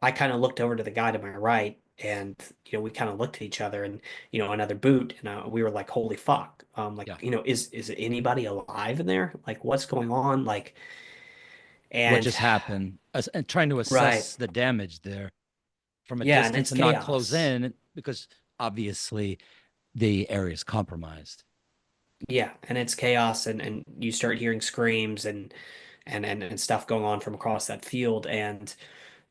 I kind of looked over to the guy to my right, and we kind of looked at each other, and another boot, and we were like, holy fuck, like yeah. is anybody alive in there? Like what's going on? Like What and just happened? And trying to right, assess the damage there from a yeah, and distance it's and not close chaos. in because obviously the area is compromised. Yeah, and it's chaos, and you start hearing screams and stuff going on from across that field, and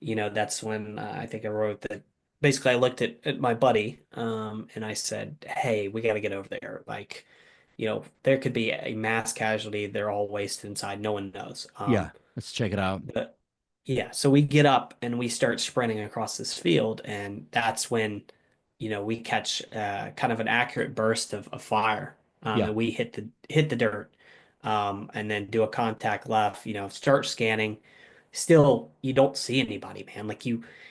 that's when I think I wrote that. Basically, I looked at my buddy, and I said, "Hey, we got to get over there. Like, there could be a mass casualty. They're all wasted inside. No one knows." Yeah, let's check it out. But yeah, so we get up and we start sprinting across this field, and that's when, we catch kind of an accurate burst of fire, Yeah, and we hit the dirt, and then do a contact left, start scanning. Still, you don't see anybody, man. Like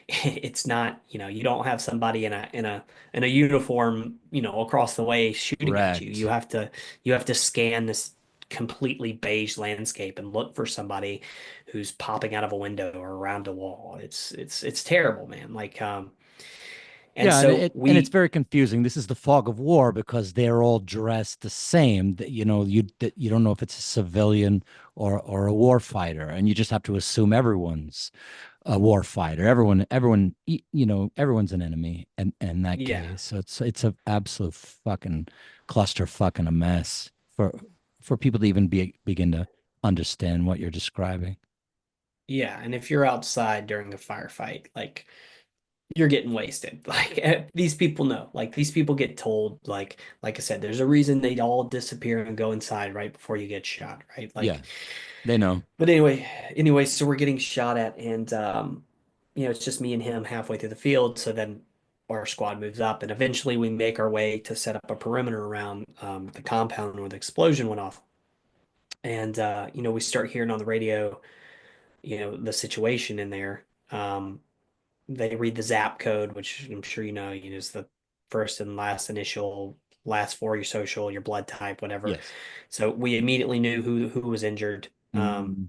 it's not, you don't have somebody in a uniform, across the way shooting at you. You correct. have to you have to scan this completely beige landscape and look for somebody who's popping out of a window or around a wall. It's terrible, man. Like and Yeah, and so it's we very confusing. This is the fog of war because they're all dressed the same. That you don't know if it's a civilian or a war fighter, and you just have to assume everyone's a war fighter. Everyone's an enemy in that yeah. case. So it's a absolute fucking cluster, fucking a mess for people to even begin to understand what you're describing. Yeah, and if you're outside during a firefight, like you're getting wasted. Like these people know. Like these people get told, like I said, there's a reason they all disappear and go inside right before you get shot, right? Yeah, Like, they know. but anyway, so we're getting shot at, and it's just me and him halfway through the field. So then our squad moves up, and eventually we make our way to set up a perimeter around the compound where the explosion went off. And we start hearing on the radio, the situation in there. They read the zap code, which I'm sure is the first and last initial, last four, your social, your blood type, whatever. Yes. So we immediately knew who was injured. Mm,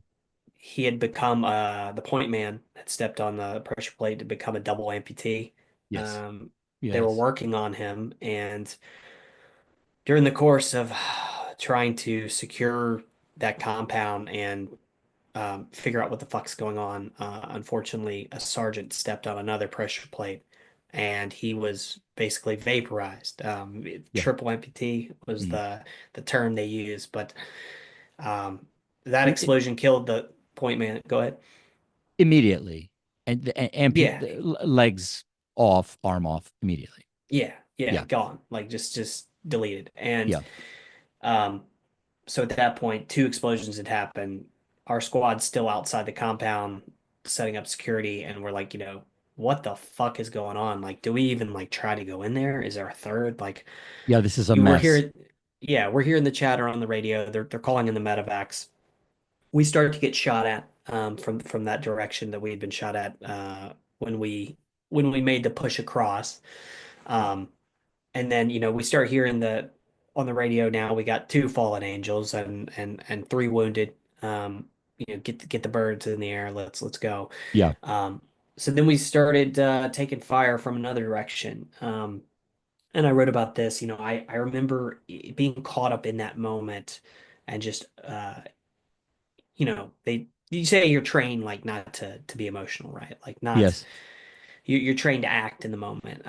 He had become the point man had stepped on the pressure plate to become a double amputee. yes. Um, they were Yes. working on him, and during the course of trying to secure that compound and figure out what the fuck's going on. Unfortunately, a sergeant stepped on another pressure plate and he was basically vaporized. Yeah. Triple amputee was Mm, the term they use, but um, that I- explosion killed the point man. Go ahead. immediately, and Yeah, legs off, arm off immediately. yeah, Yeah, gone. Like just deleted. And yeah, um, so at that point, two explosions had happened. Our squad's still outside the compound, setting up security, and we're like, what the fuck is going on? Like, do we even like try to go in there? Is there a third? Like, yeah. This is a we're mess. here. Yeah, we're hearing the chatter on the radio. They're calling in the medevacs. We start to get shot at from that direction that we had been shot at when we made the push across. Um, and then we start hearing the on the radio now we got two fallen angels and three wounded. Get the birds in the air. Let's go. Yeah. Um, so then we started taking fire from another direction. And I wrote about this. I remember being caught up in that moment and just they you say you're trained like not to be emotional, right? Like not Yes. you're trained to act in the moment.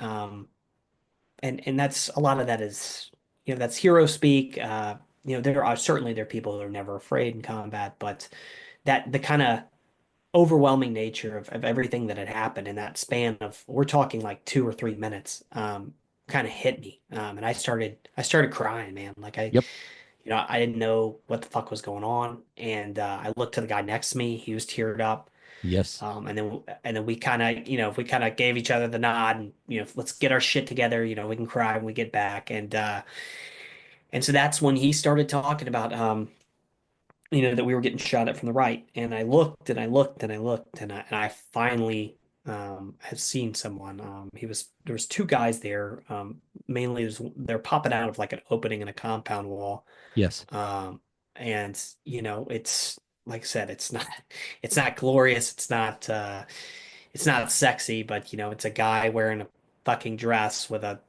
And that's a lot of that is that's hero speak. There are people who are never afraid in combat, but that the kind of overwhelming nature of everything that had happened in that span of we're talking like 2 or 3 minutes kind of hit me. And I started crying, man. Like Yep. I didn't know what the fuck was going on. And I looked to the guy next to me. He was teared up. Yes. And then we kind of, we kind of gave each other the nod and, let's get our shit together. We can cry when we get back. And so that's when he started talking about, that we were getting shot at from the right. And I looked and I looked and I looked and I finally, have seen someone. There was two guys there. Mainly they're popping out of like an opening in a compound wall. Yes. Um, and it's like I said, it's not glorious. It's not sexy, but it's a guy wearing a fucking dress with a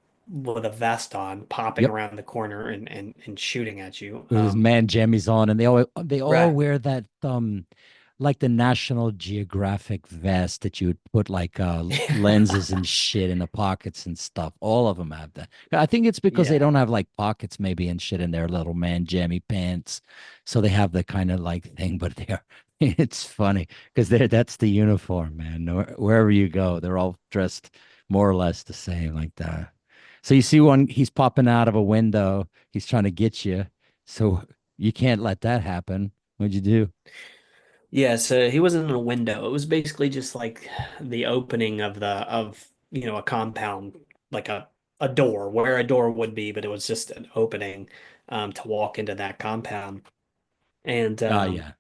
vest on, popping Yep. around the corner and shooting at you. With his man jammies on, and they all Right. wear that like the National Geographic vest that you would put like lenses and shit in the pockets and stuff. All of them have that. I think it's because they Yeah. don't have like pockets maybe and shit in their little man jammy pants, so they have the kind of like thing. But they're it's funny because that's the uniform, man. Wherever you go, they're all dressed more or less the same like that. So you see one, he's popping out of a window. He's trying to get you. So you can't let that happen. What'd you do? Yeah, so he wasn't in a window. It was basically just like the opening of a compound, like a door where a door would be, but it was just an opening to walk into that compound. And Oh, yeah.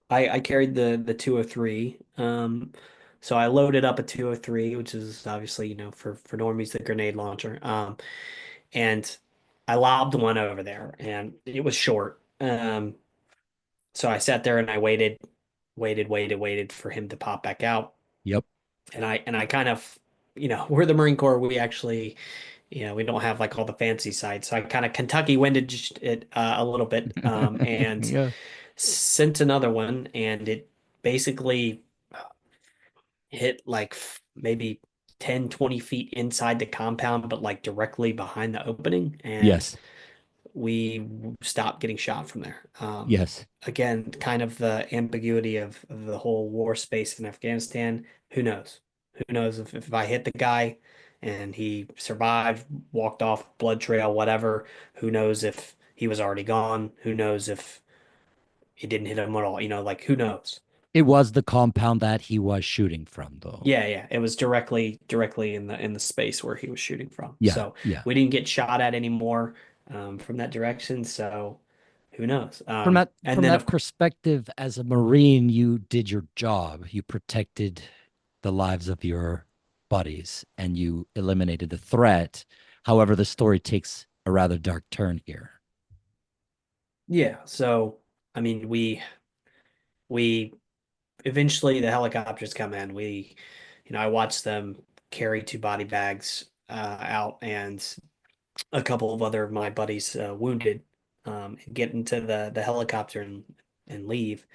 I carried the 203. So I loaded up a 203, which is obviously, for normies, the grenade launcher. And I lobbed one over there and it was short. So I sat there and I waited for him to pop back out. Yep. And I kind of, we're the Marine Corps. We actually, we don't have like all the fancy sides. So I kind of Kentucky winded it a little bit, and Yeah. sent another one, and it basically hit like maybe 10, 20 feet inside the compound, but like directly behind the opening. And Yes. we stopped getting shot from there. Yes. Again, kind of the ambiguity of the whole war space in Afghanistan. Who knows? Who knows if I hit the guy and he survived, walked off, blood trail, whatever. Who knows if he was already gone? Who knows if it didn't hit him at all? Like who knows? It was the compound that he was shooting from, though. Yeah, yeah. It was directly in the space where he was shooting from. Yeah. So Yeah. we didn't get shot at anymore from that direction. So who knows? From that And from then that of perspective, as a Marine, you did your job. You protected the lives of your buddies and you eliminated the threat. However, the story takes a rather dark turn here. Yeah, so I mean, we eventually the helicopters come in. I watched them carry two body bags out and a couple of other of my buddies wounded, and get into the helicopter and leave,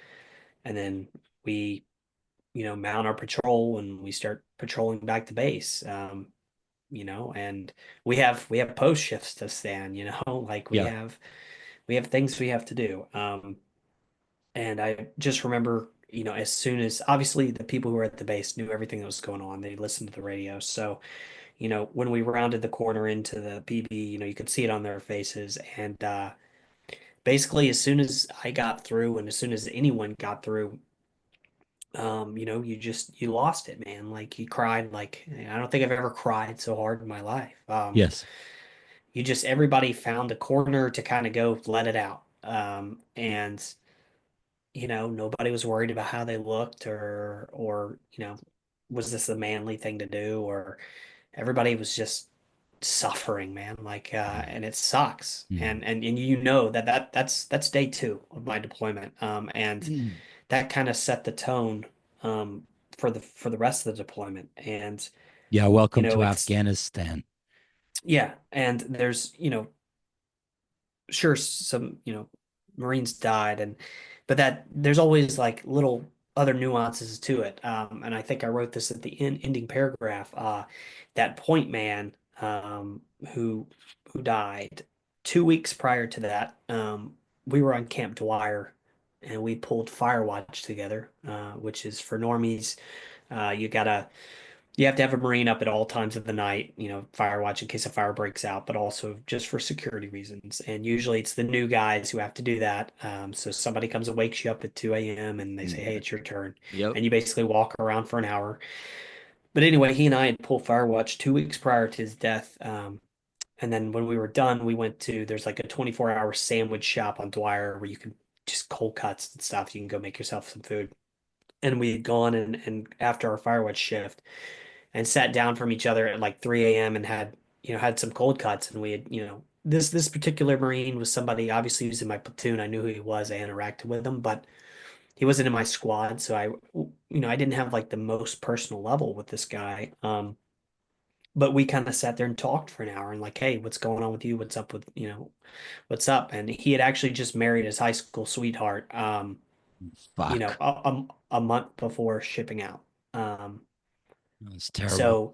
and then we mount our patrol and we start patrolling back to base. And we have post shifts to stand. Like we Yeah. have we have things we have to do. And I just remember, as soon as obviously the people who were at the base knew everything that was going on, they listened to the radio. So, when we rounded the corner into the PB, you could see it on their faces. And basically, as soon as I got through and as soon as anyone got through, you lost it, man. Like you cried, like I don't think I've ever cried so hard in my life. Yes. Everybody found a corner to kind of go let it out. And nobody was worried about how they looked or was this the manly thing to do, or everybody was just suffering, man. Like, and it sucks. Mm. And that's day two of my deployment. And Mm. that kind of set the tone, for the rest of the deployment. And, Yeah, welcome to it's, Afghanistan. yeah. And there's, sure some Marines died, but that there's always like little other nuances to it. And I think I wrote this at the ending paragraph. That point man, who died 2 weeks prior to that, we were on Camp Dwyer, and we pulled Firewatch together, which is for normies. You have to have a Marine up at all times of the night, fire watch in case a fire breaks out, but also just for security reasons. And usually it's the new guys who have to do that. So somebody comes and wakes you up at 2 a.m. and they say, hey, Mm. it's your turn. Yep. And you basically walk around for an hour. But anyway, he and I had pulled fire watch 2 weeks prior to his death. And then when we were done, there's like a 24-hour sandwich shop on Dwyer where you can just cold cuts and stuff. You can go make yourself some food. And we had gone and after our fire watch shift, and sat down from each other at like 3 a.m. and had some cold cuts. And we had, this particular Marine was somebody, obviously he was in my platoon. I knew who he was. I interacted with him, but he wasn't in my squad. So I didn't have like the most personal level with this guy. But we kind of sat there and talked for an hour and like, hey, what's going on with you? What's up with, what's up? And he had actually just married his high school sweetheart, Fuck. a month before shipping out. Um, That's terrible. so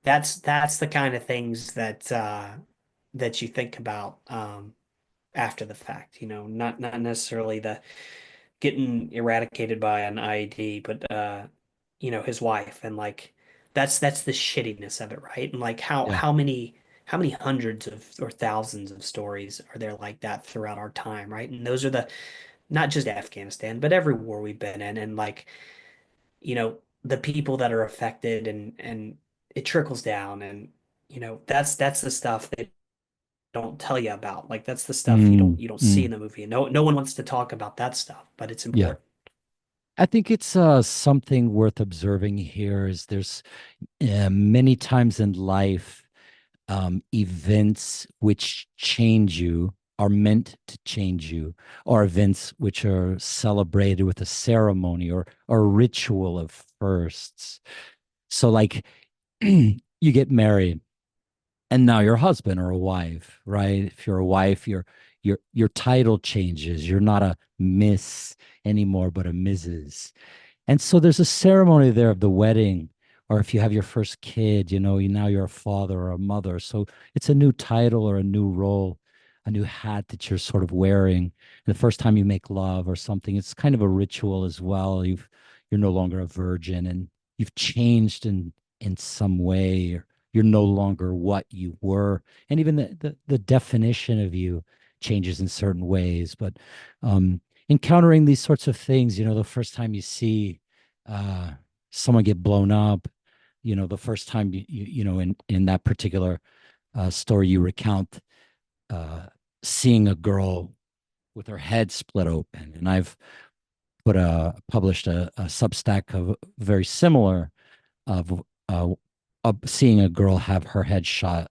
that's the kind of things that you think about, after the fact, not necessarily the getting eradicated by an IED, but his wife, and like that's the shittiness of it, right? And like how Yeah. how many hundreds of or thousands of stories are there like that throughout our time, right? And those are the not just Afghanistan, but every war we've been in, and like the people that are affected, and it trickles down. And that's the stuff they don't tell you about. Like that's the stuff you don't Mm. you don't see Mm. in the movie, and no one wants to talk about that stuff, but it's Yeah. important. I think it's something worth observing here is there's many times in life events which change you are meant to change you, or events which are celebrated with a ceremony or ritual of firsts. So like you get married and now you're a husband or a wife, right? If you're a wife, your title changes. You're not a Miss anymore, but a Mrs. And so there's a ceremony there of the wedding, or if you have your first kid, now you're a father or a mother. So it's a new title or a new role, a new hat that you're sort of wearing. And the first time you make love or something, it's kind of a ritual as well. You're no longer a virgin and you've changed in some way, or you're no longer what you were. And even the definition of you changes in certain ways. But encountering these sorts of things, the first time you see uh, someone get blown up, the first time in that particular story you recount, uh, seeing a girl with her head split open, and I've published a Substack of very similar of seeing a girl have her head shot,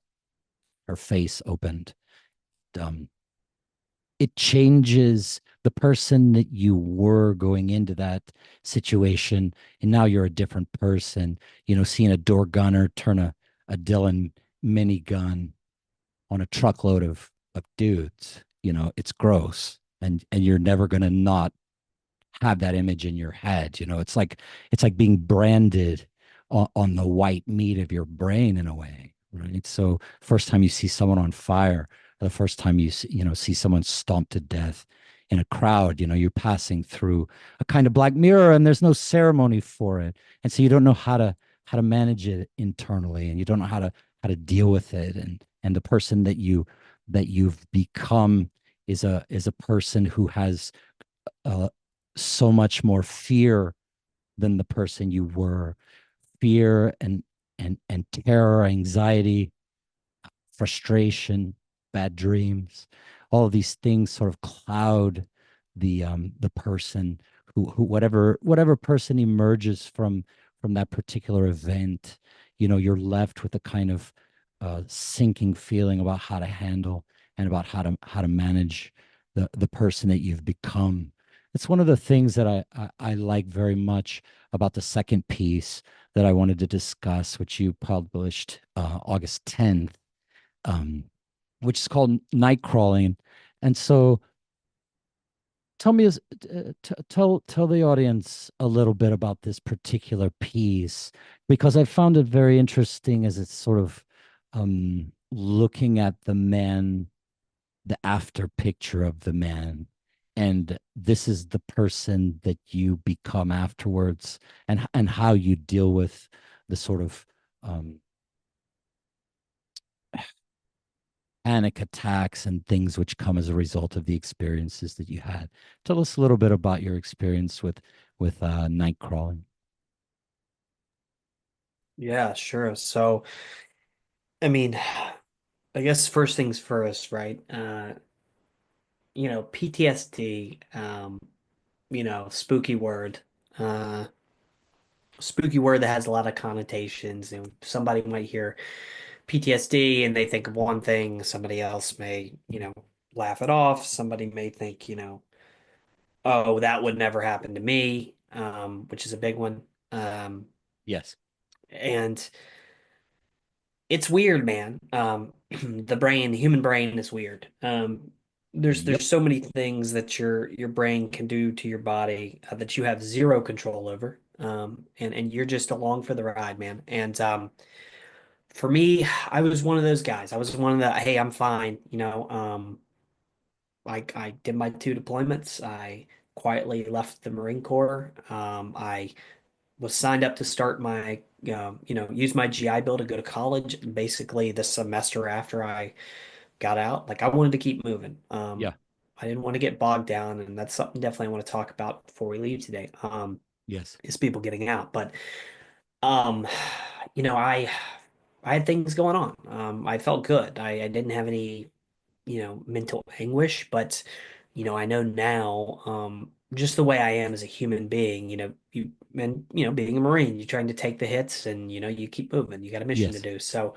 her face opened. Um, it changes the person that you were going into that situation, and now you're a different person. Seeing a door gunner turn a Dillon minigun on a truckload of dudes, it's gross, and you're never going to not have that image in your head. It's like being branded on the white meat of your brain in a way, right? So first time you see someone on fire, the first time you see someone stomped to death, in a crowd. You're passing through a kind of black mirror, and there's no ceremony for it, and so you don't know how to manage it internally, and you don't know how to deal with it, and the person that you've become is a person who has uh, so much more fear than the person you were. Fear and terror, anxiety, frustration, bad dreams, all of these things sort of cloud the person who whatever person emerges from that particular event. You're left with a kind of sinking feeling about how to handle and about how to manage the person that you've become. It's one of the things that I like very much about the second piece that I wanted to discuss, which you published August 10th, um, which is called Night Crawling. And so tell me, tell the audience a little bit about this particular piece, because I found it very interesting as it's sort of looking at the man, the after picture of the man, and this is the person that you become afterwards, and how you deal with the sort of um, panic attacks and things which come as a result of the experiences that you had. Tell us a little bit about your experience with night crawling. Yeah, sure. So, I mean, I guess first things first, right? PTSD, spooky word. Uh, Spooky word that has a lot of connotations. Somebody might hear PTSD and they think of one thing, somebody else may, laugh it off. Somebody may think, oh, that would never happen to me, which is a big one. Um, Yes. and it's weird, man. The human brain is weird. Yep. There's so many things that your brain can do to your body that you have zero control over. And you're just along for the ride, man. And for me, I was one of those guys. I was one of the, hey, I'm fine. I did my two deployments. I quietly left the Marine Corps. I was signed up to start use my GI Bill to go to college. Basically, the semester after I got out, like I wanted to keep moving. Yeah. I didn't want to get bogged down, and that's something definitely I want to talk about before we leave today. Yes. Is people getting out, but um, you know, I I had things going on. I felt good. I didn't have any mental anguish, but I know now, just the way I am as a human being, being a Marine, you're trying to take the hits and you keep moving. You got a mission to Yes. do. So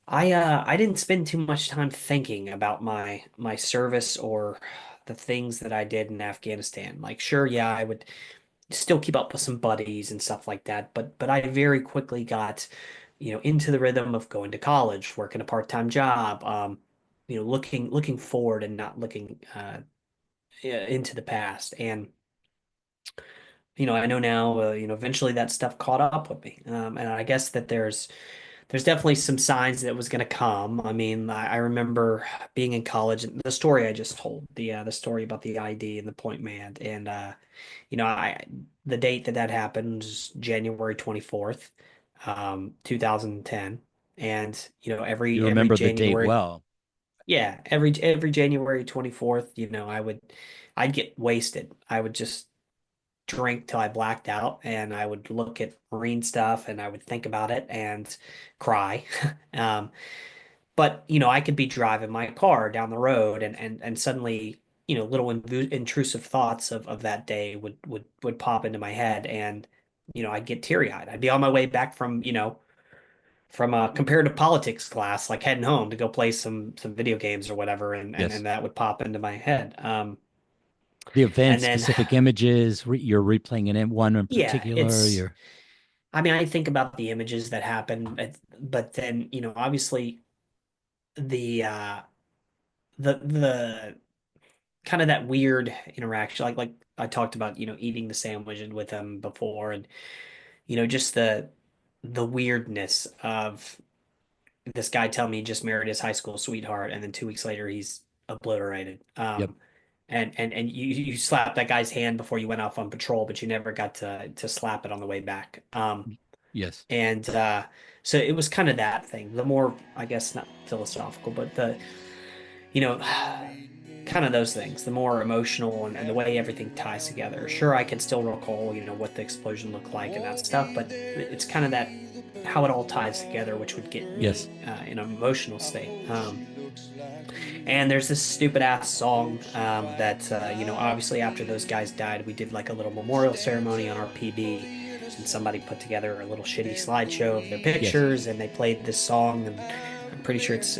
I didn't spend too much time thinking about my service or the things that I did in Afghanistan. Like, sure, yeah, I would still keep up with some buddies and stuff like that, but I very quickly got into the rhythm of going to college, working a part-time job, looking forward and not looking into the past. And I know now, eventually that stuff caught up with me. And I guess that there's definitely some signs that it was going to come. I mean, I remember being in college, and the story I just told, the story about the ID and the point man, and I the date that happened was January 24th, 2010, and You every remember the date January, well. yeah, every January 24th, I'd get wasted. I would just drink till I blacked out, and I would look at marine stuff and I would think about it and cry. Um, but I could be driving my car down the road, and suddenly little intrusive thoughts of that day would pop into my head, and I'd get teary-eyed. I'd be on my way back from a comparative politics class, like heading home to go play some video games or whatever, and and, Yes. and that would pop into my head. The event, And then specific images, you're replaying one in yeah, particular. You're I mean, I think about the images that happen, but then, obviously the uh the kind of that weird interaction, like I talked about, eating the sandwich with him before, and just the weirdness of this guy telling me he just married his high school sweetheart, and then 2 weeks later he's obliterated. Yep. and you slapped that guy's hand before you went off on patrol, but you never got to slap it on the way back. Yes. And so it was kind of that thing. The more, I guess, not philosophical, but you know, kind of those things, the more emotional and the way everything ties together. Sure, I can still recall, what the explosion looked like and that stuff, but it's kind of that how it all ties together, which would get Yes. me in an emotional state. And there's this stupid ass song that, obviously after those guys died, we did like a little memorial ceremony on our PB, and somebody put together a little shitty slideshow of their Yes. pictures, and they played this song, and I'm pretty sure it's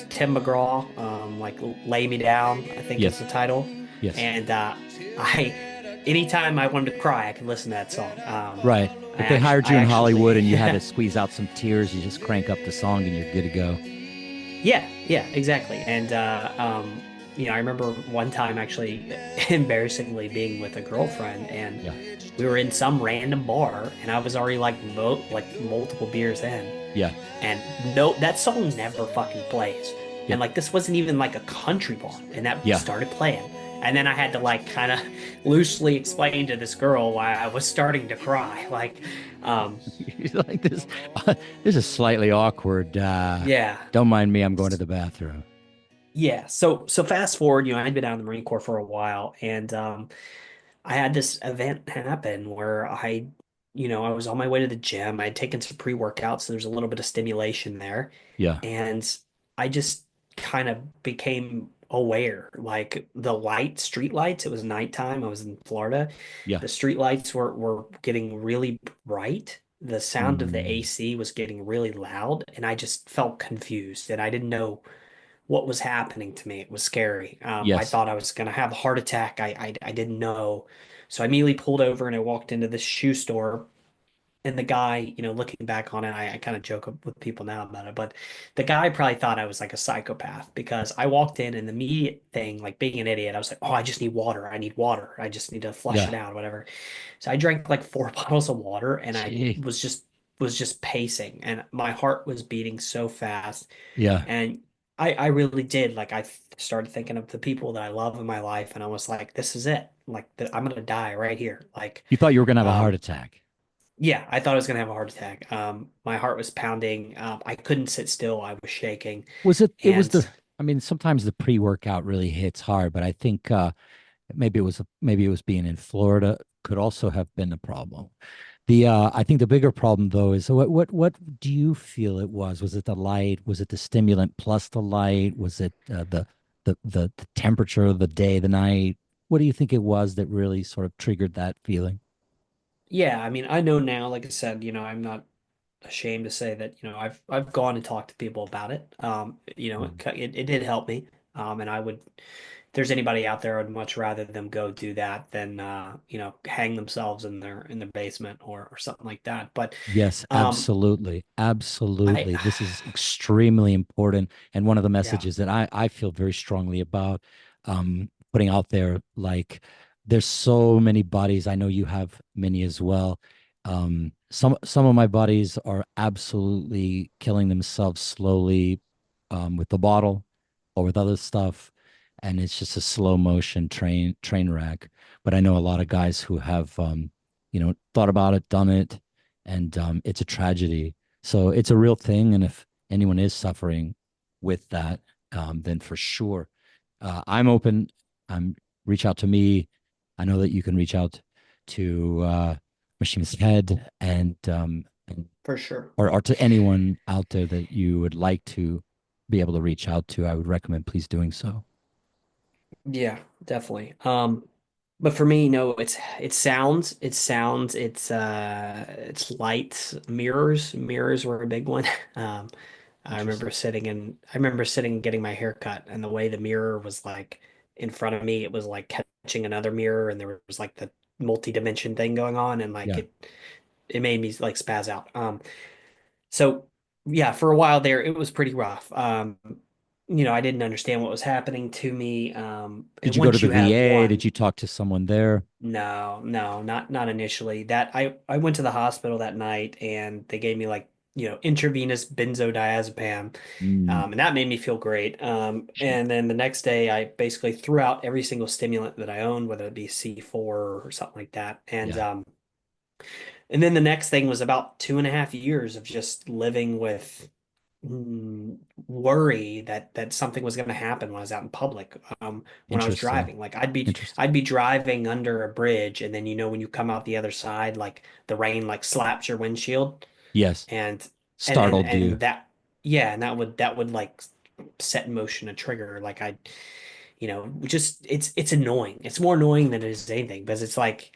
Tim McGraw, like "Lay Me Down," I think is Yes. the title, Yes. and I, anytime I wanted to cry, I could listen to that song. Right. If they hired I you in Hollywood and you had actually to squeeze out some tears, you just crank up the song and you're good to go. Yeah, exactly. And I remember one time actually embarrassingly being with a girlfriend, and Yeah. we were in some random bar, and I was already like multiple beers in, Yeah. and no, that song never fucking plays. Yeah. And like this wasn't even like a country bar, and that Yeah. started playing. And then I had to like kind of loosely explain to this girl why I was starting to cry. Like, You're like this. This is slightly awkward. yeah. Don't mind me. I'm going to the bathroom. Yeah, so fast forward, I'd been out in the Marine Corps for a while, and I had this event happen where I was on my way to the gym. I had taken some pre-workout, so there's a little bit of stimulation there. Yeah. And I just kind of became aware, like the street lights, it was nighttime. I was in Florida. Yeah. The street lights were getting really bright. The sound of the Mm, AC was getting really loud, and I just felt confused, and I didn't know what was happening to me. It was scary. I yes. thought I was going to have a heart attack. I didn't know. So I immediately pulled over and I walked into this shoe store. And the guy, looking back on it, I kind of joke with people now about it, but the guy probably thought I was like a psychopath because I walked in and the immediate thing, like being an idiot, I was like, oh, I just need water. I need water. I just need to flush it Yeah. out, whatever. So I drank like 4 bottles of water and I Gee. was just pacing and my heart was beating so fast. Yeah. And I really did. Like I started thinking of the people that I love in my life, and I was like, this is it. Like I'm gonna die right here. Like, You thought you were going to have a heart um, attack. yeah, I thought I was gonna have a heart attack. My heart was pounding. I couldn't sit still. I was shaking, It was and I mean, sometimes the pre-workout really hits hard, but I think maybe it was being in Florida could also have been the problem. I think the bigger problem though is what do you feel it was? Was it the light? Was it the stimulant plus the light? Was it the temperature of the day, the night? What do you think it was that really sort of triggered that feeling? yeah, I mean, I know now. Like I said, I'm not ashamed to say that, I've gone and talked to people about it. Mm. It did help me. And I would, if there's anybody out there, I'd much rather them go do that than hang themselves in their basement or something like that. But Yes, um absolutely. I Absolutely. This is extremely important. And one of the yeah, messages that I feel very strongly about putting out there, like there's so many buddies. I know you have many as well. Some of my buddies are absolutely killing themselves slowly with the bottle or with other stuff. And it's just a slow motion train wreck. But I know a lot of guys who have thought about it, done it, and it's a tragedy. So it's a real thing, and if anyone is suffering with that, then for sure, I'm open. Reach out to me. I know that you can reach out to Mishima's head and for sure. or to anyone out there that you would like to be able to reach out to. I would recommend please doing so. Yeah, definitely. But for me, no, it's lights, mirrors. Mirrors were a big one. Um, Interesting. I remember sitting and getting my hair cut, and the way the mirror was like in front of me, it was like catching another mirror, and there was like the multi-dimension thing going on, and like Yeah. it made me like spaz out. So yeah, for a while there, it was pretty rough. I didn't understand what was happening to me. Did And you go to once the you have VA? Did one, you talk to someone there? no, not initially. That I went to the hospital that night and they gave me like intravenous benzodiazepam. Mm, And that made me feel great. And then the next day, I basically threw out every single stimulant that I owned, whether it be C4 or something like that. yeah, And then the next thing was about 2.5 years of just living with worry that something was going to happen when I was out in public. When I was interesting, driving, like I'd be interesting. I'd be driving under a bridge, and then when you come out the other side, like the rain like slaps your windshield, Yes, and and and startled you. and that yeah, and that would like set in motion a trigger. Like just it's annoying. It's more annoying than it is anything because it's like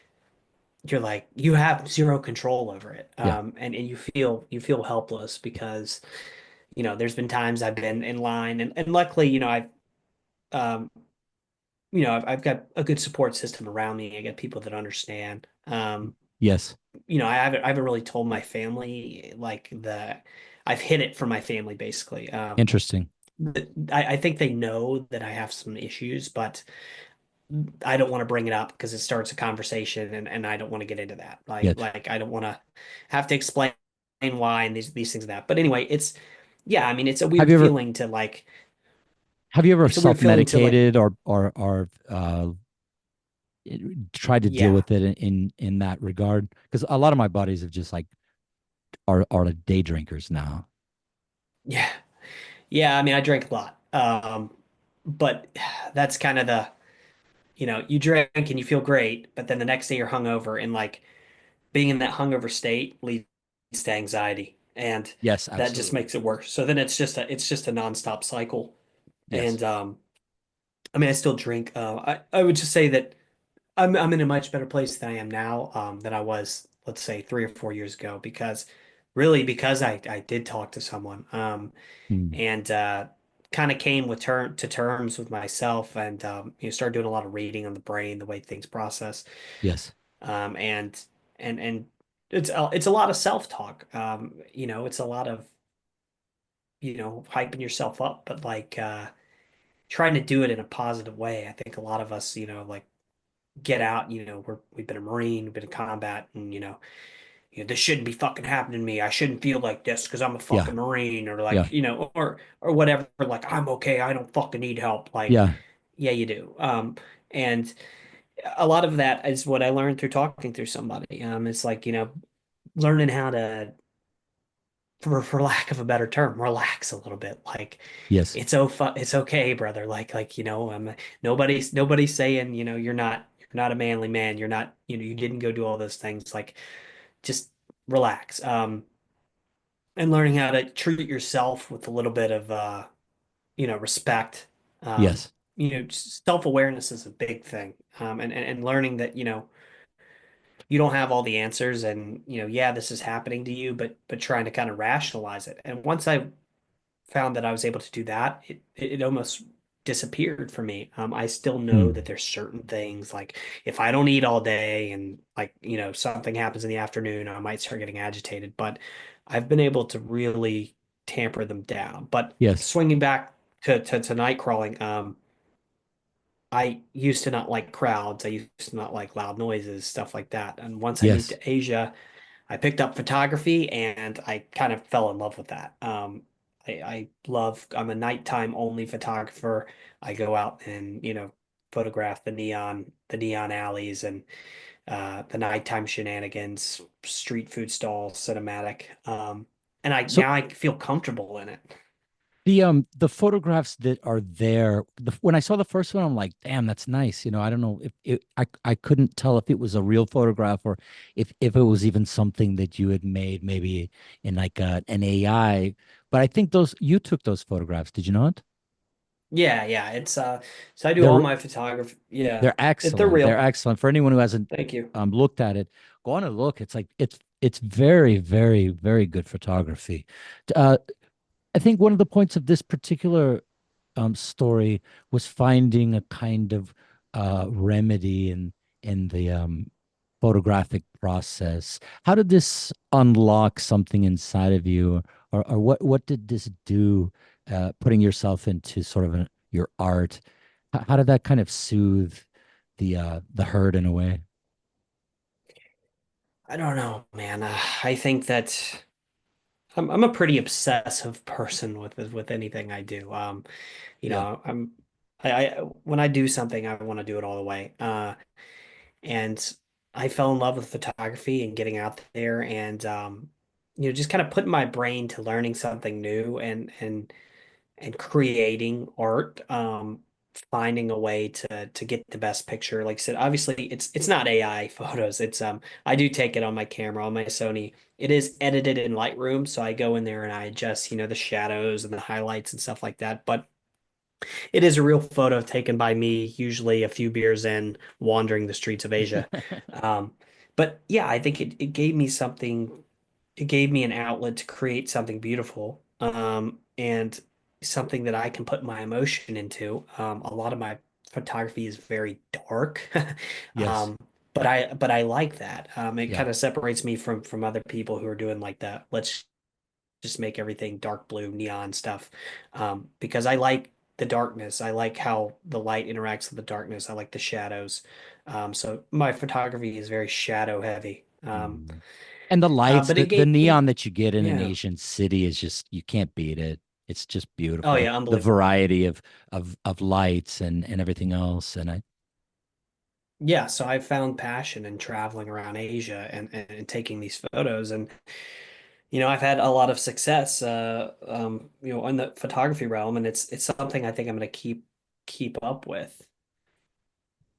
you're like you have zero control over it, Yeah, and you feel helpless because there's been times I've been in line, and luckily um I've got a good support system around me. I got people that understand. yes, I haven't really told my family like I've hid it from my family basically. interesting. I think they know that I have some issues, but I don't want to bring it up because it starts a conversation, and I don't want to get into that. Like Yes. like I don't want to have to explain why and these things and that. But anyway, yeah, I mean it's a Have weird you ever feeling to like have you ever it's a weird feeling to like self-medicated or tried to deal yeah. with it in that regard? Because a lot of my buddies have just like are day drinkers now. Yeah. Yeah, I mean I drink a lot. But that's kind of you drink and you feel great, but then the next day you're hungover, and like being in that hungover state leads to anxiety, and Yes, that just absolutely. makes it worse. So then it's just a nonstop cycle. Yes. And I mean I still drink. I would just say that I'm in a much better place than I am now, than I was, let's say, 3 or 4 years ago, because I did talk to someone, Mm, and kind of came to terms with myself, and started doing a lot of reading on the brain, the way things process, yes. and it's a lot of self-talk. It's a lot of hyping yourself up, but like trying to do it in a positive way. I think a lot of us, like get out, we've been a Marine, we've been in combat, and this shouldn't be fucking happening to me. I shouldn't feel like this because I'm a Yeah. fucking Marine, or Yeah. like, or whatever. Like I'm okay. I don't fucking need help. Like, Yeah. yeah, you do. And a lot of that is what I learned through talking through somebody. It's like, learning how to, for lack of a better term, relax a little bit. Like Yes. it's okay, brother. Nobody's saying, you're not a manly man. You're not, you didn't go do all those things. Like, just relax. And learning how to treat yourself with a little bit of respect. Um, Yes. just self-awareness is a big thing. And learning that, you don't have all the answers, and yeah, this is happening to you, but trying to kind of rationalize it. And once I found that I was able to do that, it almost disappeared for me. I still know that Mm, there's certain things, like if I don't eat all day and like, something happens in the afternoon, I might start getting agitated, but I've been able to really tamper them down. But yes. swinging back to night crawling, I used to not like crowds. I used to not like loud noises, stuff like that. And once I moved Yes. to Asia, I picked up photography, and I kind of fell in love with that. I'm a nighttime only photographer. I go out and, photograph the neon alleys, and the nighttime shenanigans, street food stalls, cinematic. And So now I feel comfortable in it. the photographs that are there, when I saw the first one, I'm like, damn, that's nice. I don't know if I couldn't tell if it was a real photograph or if it was even something that you had made maybe in like an AI. But I think those you took those photographs, did you not? Yeah, yeah. It's so I do all They're my photography. Yeah. they're They're excellent. They're real. excellent. For anyone who hasn't Thank you. looked at it, go on and look. It's like it's very, very, very good photography. Uh, I think one of the points of this particular story was finding a kind of remedy in the photographic process. How did this unlock something inside of you, or what did this do? Putting yourself into sort of your art. How did that kind of soothe the hurt in a way? I don't know, man. I think that I'm a pretty obsessive person with anything I do. You Yeah. know, I when I do something, I want to do it all the way. And I fell in love with photography and getting out there and just kind of putting my brain to learning something new and creating art, finding a way to get the best picture. Like I said, obviously it's not AI photos. It's I do take it on my camera, on my Sony. It is edited in Lightroom, so I go in there and I adjust, the shadows and the highlights and stuff like that. But it is a real photo taken by me, usually a few beers in, wandering the streets of Asia. Um, but yeah, I think it gave me something, it gave me an outlet to create something beautiful, and something that I can put my emotion into. A lot of my photography is very dark. Yes. But I like that. It Yeah. kind of separates me from other people who are doing like that. Let's just make everything dark blue neon stuff, because I like the darkness. I like how the light interacts with the darkness. I like the shadows. So my photography is very shadow heavy. Mhm. And the lights, But it the gave me, neon that you get in an yeah. Asian city is just you can't beat it. It's just Oh beautiful. yeah, The unbelievable. variety of lights and everything else. And I Yeah, so I found passion in traveling around Asia and taking these photos, and I've had a lot of success, in the photography realm, and it's something I think I'm going to keep up with.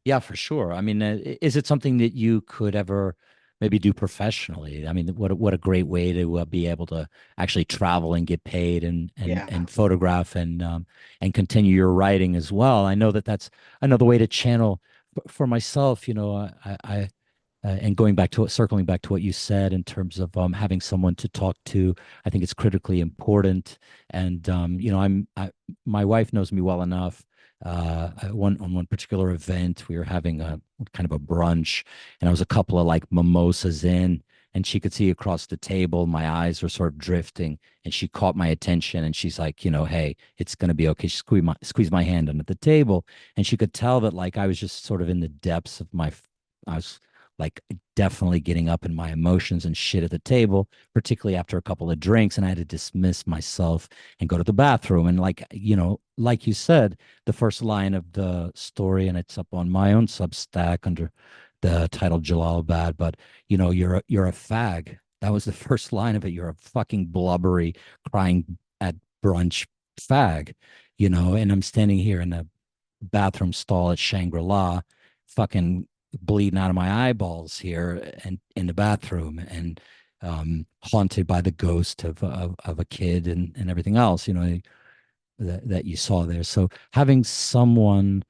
Yeah, for sure. I mean, is it something that you could ever maybe do professionally? I mean, what a great way to be able to actually travel and get paid Yeah. and photograph and continue your writing as well. I know that that's another way to channel for myself. And going back to circling back to what you said in terms of having someone to talk to, I think it's critically important. And my wife knows me well enough. On one particular event, we were having a kind of a brunch, and I was a couple of like mimosas in, and she could see across the table. My eyes were sort of drifting, and she caught my attention, and she's like, hey, it's gonna be okay. She squeezed my hand under the table, and she could tell that like I was just sort of in the depths of I was like definitely getting up in my emotions and shit at the table, particularly after a couple of drinks. And I had to dismiss myself and go to the bathroom. And like you said, the first line of the story, and it's up on my own Substack under the title Jalalabad, but you're a fag. That was the first line of it. You're a fucking blubbery, crying at brunch fag, and I'm standing here in a bathroom stall at Shangri-La, fucking bleeding out of my eyeballs here and in the bathroom and haunted by the ghost of a kid and everything else, that you saw there. So having someone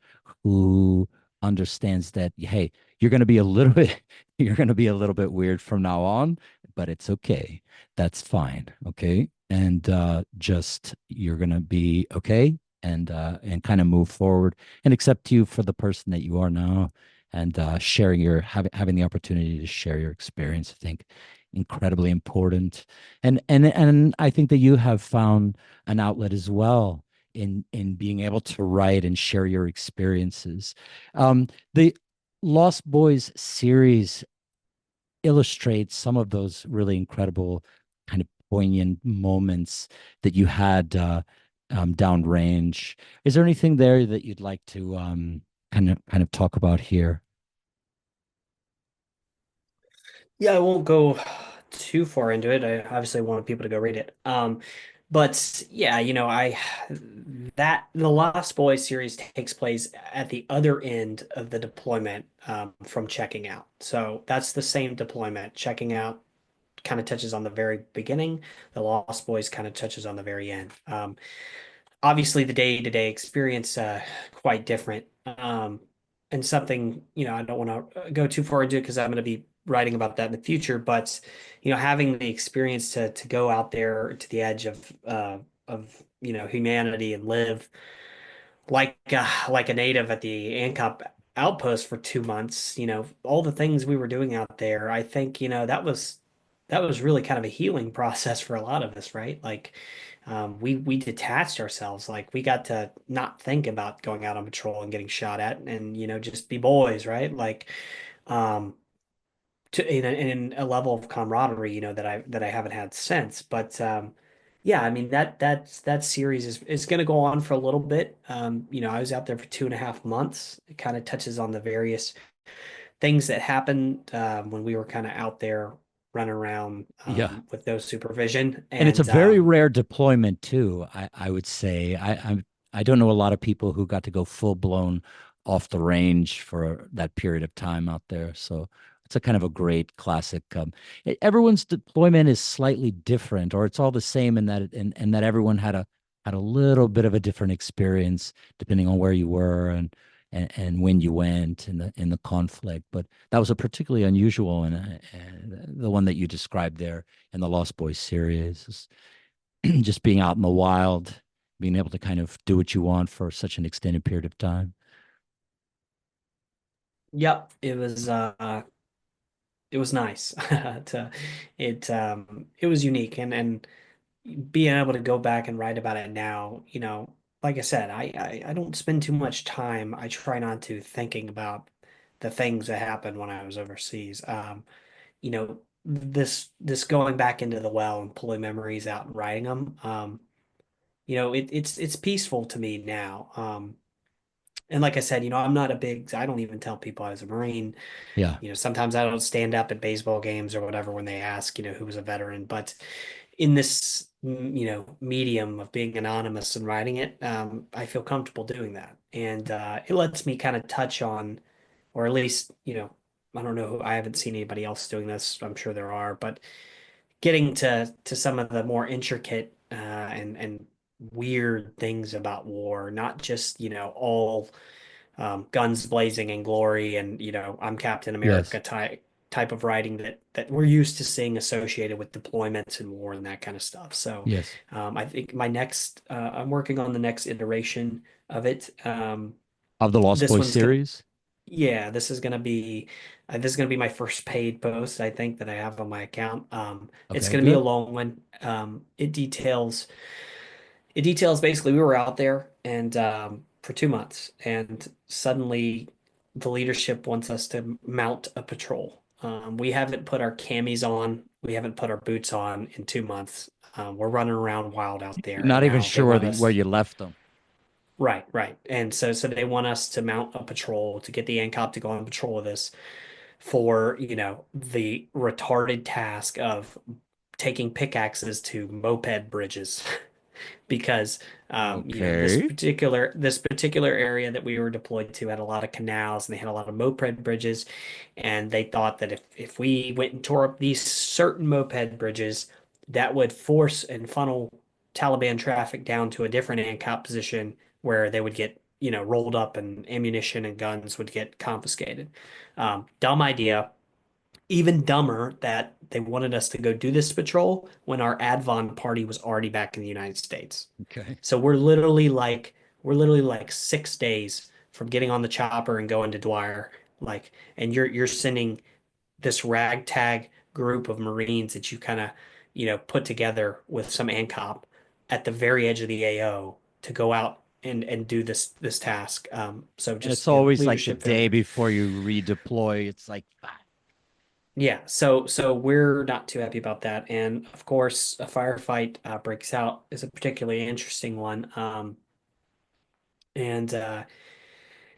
who understands that, hey, you're going to be a little bit, you're going to be a little bit weird from now on, but it's okay. That's fine. Okay. And just you're going to be okay and kind of move forward and accept you for the person that you are now and sharing having the opportunity to share your experience. I think incredibly important. And I think that you have found an outlet as well in being able to write and share your experiences. The Lost Boys series illustrates some of those really incredible kind of poignant moments that you had downrange. Is there anything there that you'd like to kind of talk about here? Yeah, I won't go too far into it. I obviously want people to go read it. But yeah, I that the Lost Boys series takes place at the other end of the deployment, from checking out. So that's the same deployment. Checking out kind of touches on the very beginning. The Lost Boys kind of touches on the very end. Obviously the day-to-day experience, quite different, and something, I don't want to go too far into it because I'm going to be writing about that in the future, but having the experience to go out there to the edge of humanity and live like a native at the ANCOP outpost for 2 months, all the things we were doing out there, I think, that was really kind of a healing process for a lot of us, right? Like, we detached ourselves, like we got to not think about going out on patrol and getting shot at and just be boys, right? Like, um to in a level of camaraderie, that I haven't had since. But yeah, I mean that series is going to go on for a little bit. I was out there for 2.5 months. It kind of touches on the various things that happened when we were kind of out there running around Yeah. with no supervision. And it's a And very rare deployment too, I would say. I don't know a lot of people who got to go full blown off the range for that period of time out there. So it's a kind of a great classic. Everyone's deployment is slightly different, or it's all the same in that and that everyone had a little bit of a different experience depending on where you were and when you went in the conflict. But that was a particularly unusual and the one that you described there in the Lost Boys series is just being out in the wild, being able to kind of do what you want for such an extended period of time. yep, it was nice. to it was unique, and being able to go back and write about it now, like I said, I don't spend too much time. I try not to thinking about the things that happened when I was overseas. This going back into the well and pulling memories out and writing them. It's peaceful to me now. And like I said, I don't even tell people I was a Marine. Yeah. Sometimes I don't stand up at baseball games or whatever when they ask, who was a veteran. But in this, medium of being anonymous and writing it, I feel comfortable doing that. And it lets me kind of touch on, or at least, I don't know, I haven't seen anybody else doing this. I'm sure there are, but getting to some of the more intricate and weird things about war, not just, all guns blazing and glory and I'm Captain Yes. America type of writing that we're used to seeing associated with deployments and war and that kind of stuff. So Yes. I think my next I'm working on the next iteration of it. Of the Lost This Boys one's gonna series. Yeah, this is gonna be my first paid post, I think, that I have on my account. It's Okay, gonna be a good. long one. It details basically we were out there and for 2 months, and suddenly the leadership wants us to mount a patrol. We haven't put our camis on, we haven't put our boots on in 2 months. We're running around wild out there, You're and not even now they sure want where us. you left them. Right, right. And so they want us to mount a patrol to get the ANCOP to go on patrol with us for, the retarded task of taking pickaxes to moped bridges. Because Okay. this particular area that we were deployed to had a lot of canals and they had a lot of moped bridges, and they thought that if we went and tore up these certain moped bridges, that would force and funnel Taliban traffic down to a different ANCOP position where they would get rolled up and ammunition and guns would get confiscated. Dumb idea. Even dumber that they wanted us to go do this patrol when our Advon party was already back in the United States. Okay. So we're literally like 6 days from getting on the chopper and going to Dwyer. Like, and you're sending this ragtag group of Marines that you kind of, put together with some ANCOP at the very edge of the AO to go out and do this task. So And it's just, always like the leadership day failure. before you redeploy. It's like, Yeah, so we're not too happy about that, and of course, a firefight breaks out is a particularly interesting one. And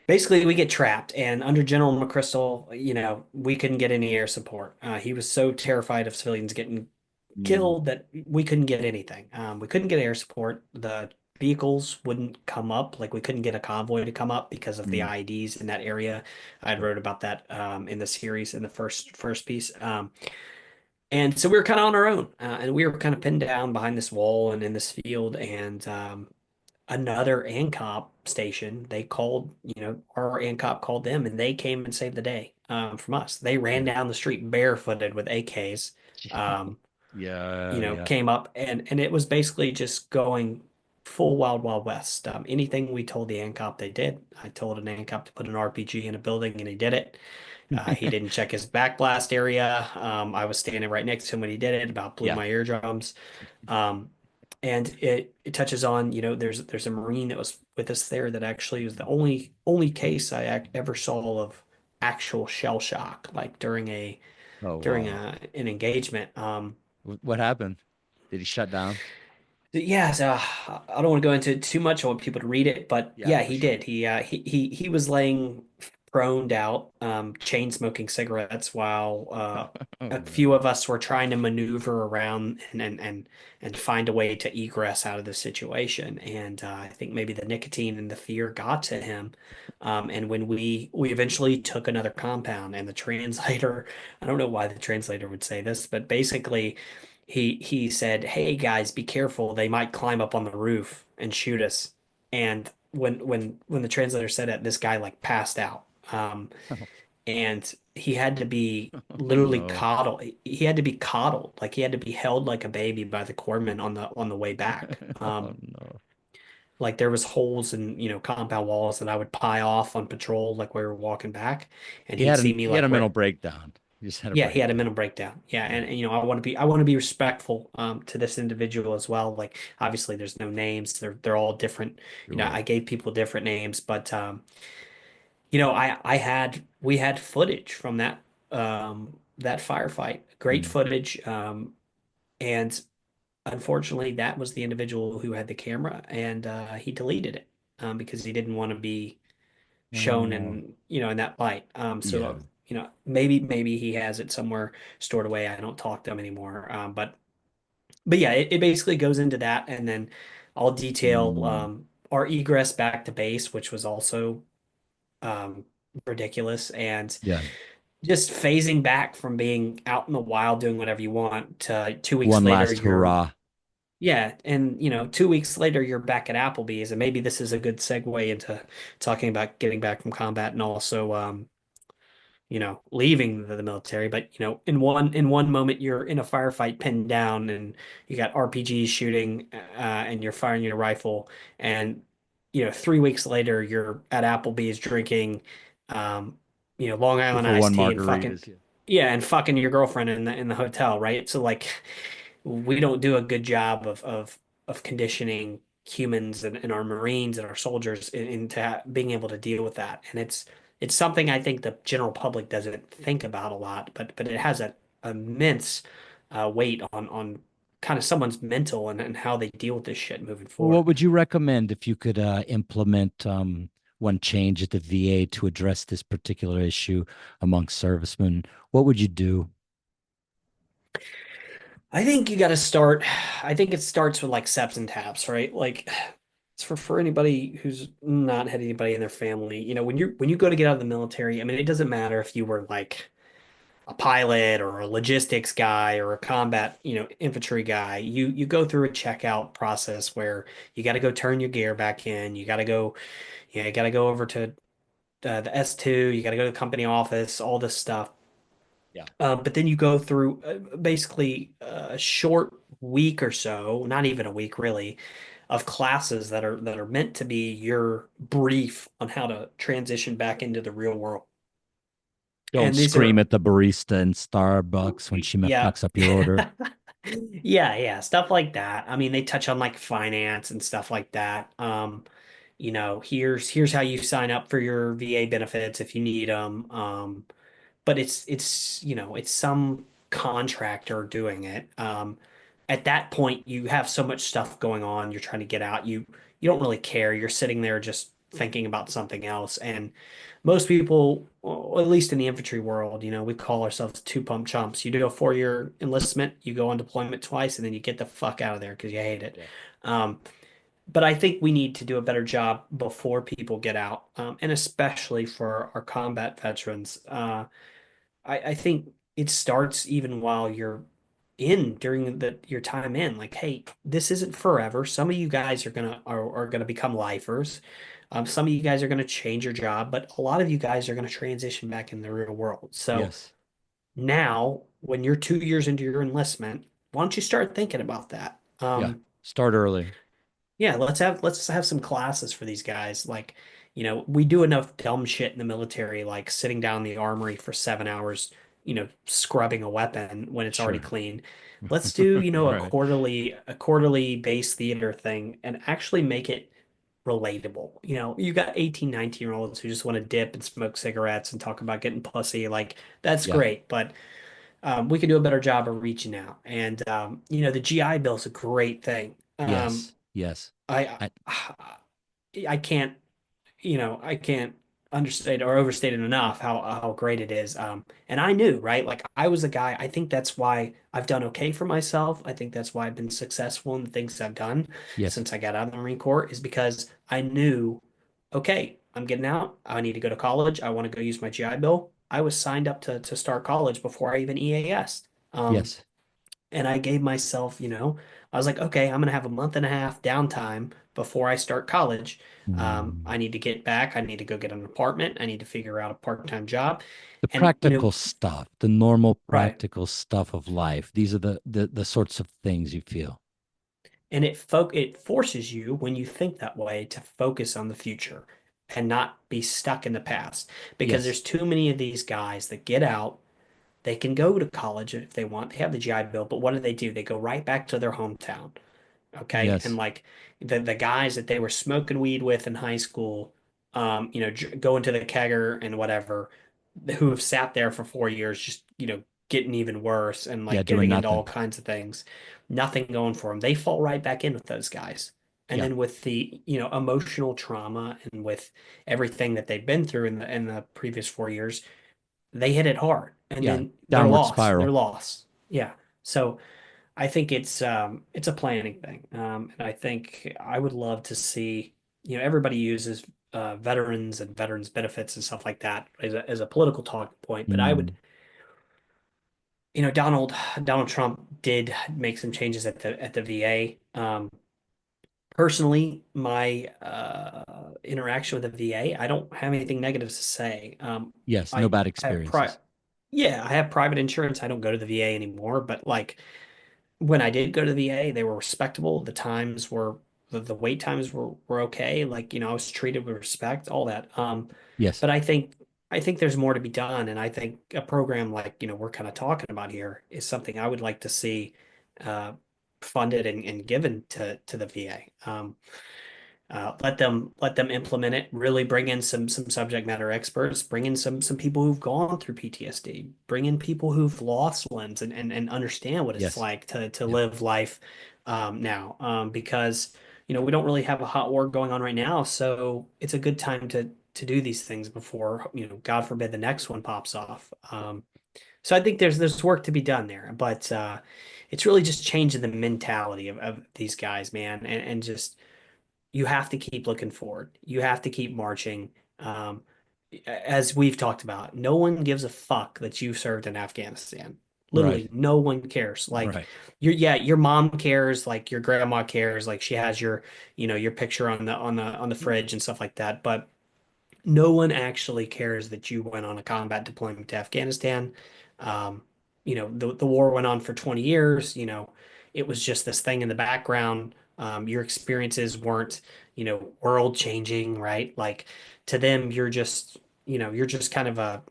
basically, we get trapped, and under General McChrystal, we couldn't get any air support. He was so terrified of civilians getting mm, killed that we couldn't get anything. We couldn't get air support. The vehicles wouldn't come up, like we couldn't get a convoy to come up because of the mm, IEDs in that area. I'd wrote about that in the series in the first piece. And so we were kind of on our own, and we were kind of pinned down behind this wall and in this field. And another ANCOP station, they called, our ANCOP called them, and they came and saved the day from us. They ran yeah. down the street barefooted with AKs, um, Yeah, yeah. came up, and it was basically just going full Wild Wild West. Anything we told the ANCOP, they did. I told an ANCOP to put an RPG in a building, and he did it. He didn't check his backblast area. I was standing right next to him when he did it. About blew Yeah. my eardrums. Um, and it touches on, there's a Marine that was with us there that actually was the only case I ever saw of actual shell shock, like during Oh, during wow. an engagement. What happened? Did he shut down? Yeah, so I don't want to go into it too much. I want people to read it, but Yeah, yeah, for he sure. did. He was laying proned out, chain smoking cigarettes while Oh a few no. of us were trying to maneuver around and find a way to egress out of the situation. And I think maybe the nicotine and the fear got to him. And when we eventually took another compound, and the translator, I don't know why the translator would say this, but basically he said, "Hey guys, be careful. They might climb up on the roof and shoot us." And when the translator said it, this guy like passed out. And he had to be Oh literally no. coddled. He had to be coddled, like he had to be held like a baby by the corpsman on the way back. Oh no. Like there was holes in, compound walls that I would pie off on patrol, like we were walking back, and he'd see me He had a like mental where. breakdown. He just had a Yeah, he had a breakdown. mental breakdown. Yeah, Yeah, and I want to be respectful to this individual as well. Like obviously there's no names. They're all different. sure. I gave people different names, but we had footage from that firefight. Great Mm. footage. And unfortunately that was the individual who had the camera, and he deleted it because he didn't want to be shown Oh, in that light. yeah. Maybe he has it somewhere stored away. I don't talk to him anymore. But yeah, it basically goes into that, and then I'll detail Mm. our egress back to base, which was also um, ridiculous, and Yeah. just phasing back from being out in the wild doing whatever you want to 2 weeks One later last you're. hurrah. Yeah, and 2 weeks later you're back at Applebee's, and maybe this is a good segue into talking about getting back from combat and also leaving the military. But in one moment you're in a firefight pinned down, and you got RPGs shooting, and you're firing your rifle, and 3 weeks later you're at Applebee's drinking, um, Long Two Island for iced one tea and fucking. margaritas. Yeah. Yeah, and fucking your girlfriend in the hotel, right? So like we don't do a good job of conditioning humans and our Marines and our soldiers into being able to deal with that. And it's something I think the general public doesn't think about a lot, but it has a immense weight on kind of someone's mental and how they deal with this shit moving Well, forward. what would you recommend if you could implement one change at the VA to address this particular issue among servicemen? What would you do? I think you got to start. I think it starts with like SEPs and TAPs, right? Like it's for anybody who's not had anybody in their family. When you go to get out of the military, I mean, it doesn't matter if you were like a pilot or a logistics guy or a combat, infantry guy. You go through a checkout process where you got to go turn your gear back in. You got to go over to the S2. You got to go to the company office, all this stuff. Yeah. But then you go through basically a short week or so, not even a week really, of classes that are meant to be your brief on how to transition back into the real world. Don't And these scream are, at the barista in Starbucks when she yeah. fucks up your order. Yeah, yeah, stuff like that. I mean, they touch on like finance and stuff like that. Here's how you sign up for your VA benefits if you need them. But it's some contractor doing it. At that point, you have so much stuff going on. You're trying to get out. You don't really care. You're sitting there just thinking about something else. And most people, well, at least in the infantry world, we call ourselves two pump chumps. You do a 4-year enlistment, you go on deployment twice, and then you get the fuck out of there because you hate it. Yeah. Um, but I think we need to do a better job before people get out, and especially for our combat veterans. I think it starts even while you're in during your time in. Like, hey, this isn't forever. Some of you guys are gonna become lifers. Some of you guys are gonna change your job, but a lot of you guys are gonna transition back in the real world. So Yes. now, when you're 2 years into your enlistment, why don't you start thinking about that? Yeah. Start early. Yeah, let's have some classes for these guys. Like, we do enough dumb shit in the military, like sitting down in the armory for 7 hours, scrubbing a weapon when it's already Sure. clean. Let's do, a Right. quarterly base theater thing and actually make it relatable. You got 18, 19-year-olds who just want to dip and smoke cigarettes and talk about getting pussy. Like, that's Yeah. great, but we could do a better job of reaching out. And the GI Bill is a great thing. Yes. Yes. I I, I can't I can't understate or overstate it enough how great it is. And I knew, right? Like I was a guy, I think that's why I've done okay for myself. I think that's why I've been successful in the things I've done yes. since I got out of the Marine Corps is because I knew, okay, I'm getting out. I need to go to college. I want to go use my GI Bill. I was signed up to start college before I even EAS. Yes. And I gave myself, I was like, okay, I'm gonna have a month and a half downtime before I start college. Mm. I need to get back. I need to go get an apartment. I need to figure out a part-time job. The And practical stuff, the normal right. practical stuff of life. These are the sorts of things you feel. And it forces you when you think that way to focus on the future and not be stuck in the past. Because Yes. there's too many of these guys that get out, they can go to college if they want. They have the GI Bill, but what do? They go right back to their hometown. Okay. And Yes. like the guys that they were smoking weed with in high school, going to the kegger and whatever, who have sat there for 4 years, just, getting even worse and Yeah, like doing getting into all nothing. kinds of things, nothing going for them. They fall right back in with those guys. And Yeah. then with the, emotional trauma and with everything that they've been through in the previous 4 years, they hit it hard and Yeah. then they're Downward lost. They're spiral. lost. Yeah. So I think it's a planning thing, and I think I would love to see everybody uses veterans and veterans benefits and stuff like that as a political talking point, but I would Mm. Donald Trump did make some changes at the VA. Personally, my interaction with the VA, I don't have anything negative to say. Yes. No I bad have pri experiences. Yeah, I have private insurance. I don't go to the VA anymore, but like when I did go to the VA, they were respectable. The wait times were okay. Like, I was treated with respect, all that. Yes. But I think there's more to be done. And I think a program like, we're kind of talking about here is something I would like to see uh funded and given to the VA. Let them implement it. Really bring in some subject matter experts. Bring in some people who've gone through PTSD. Bring in people who've lost limbs and understand what it's Yes. like to Yeah. live life now. Because we don't really have a hot war going on right now, so it's a good time to do these things before God forbid the next one pops off. So I think there's work to be done there, but it's really just changing the mentality of these guys, man, and just you have to keep looking forward. You have to keep marching. As we've talked about, no one gives a fuck that you served in Afghanistan. Right. Literally, no one cares. Like Right. your mom cares, like your grandma cares, like she has your picture on the fridge and stuff like that. But no one actually cares that you went on a combat deployment to Afghanistan. Um, the war went on for 20 years. It was just this thing in the background. Your experiences weren't, world changing, right? Like to them, you're just kind of a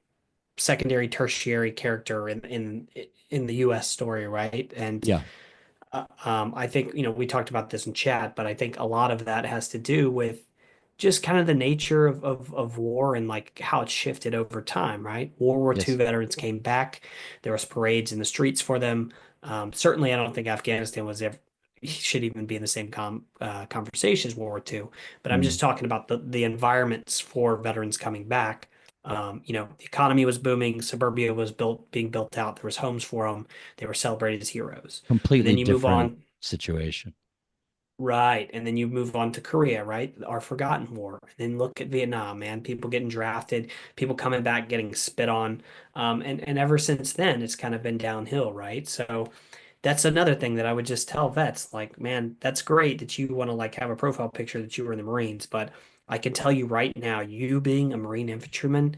secondary, tertiary character in the U.S. story, right? And Yeah. I think, we talked about this in chat, but I think a lot of that has to do with just kind of the nature of war and like how it shifted over time, right? World War II Yes. veterans came back. There was parades in the streets for them. Certainly, I don't think Afghanistan was ever should even be in the same conversation as World War II. But I'm Mm. just talking about the environments for veterans coming back. The economy was booming, suburbia was being built out. There was homes for them. They were celebrated as heroes. And Completely then you move different on, situation. right? And then you move on to Korea, right? Our forgotten war. And then look at Vietnam, man. People getting drafted, people coming back, getting spit on. And ever since then, it's kind of been downhill, right? So that's another thing that I would just tell vets, like, man, that's great that you want to like have a profile picture that you were in the Marines, but I can tell you right now, you being a Marine infantryman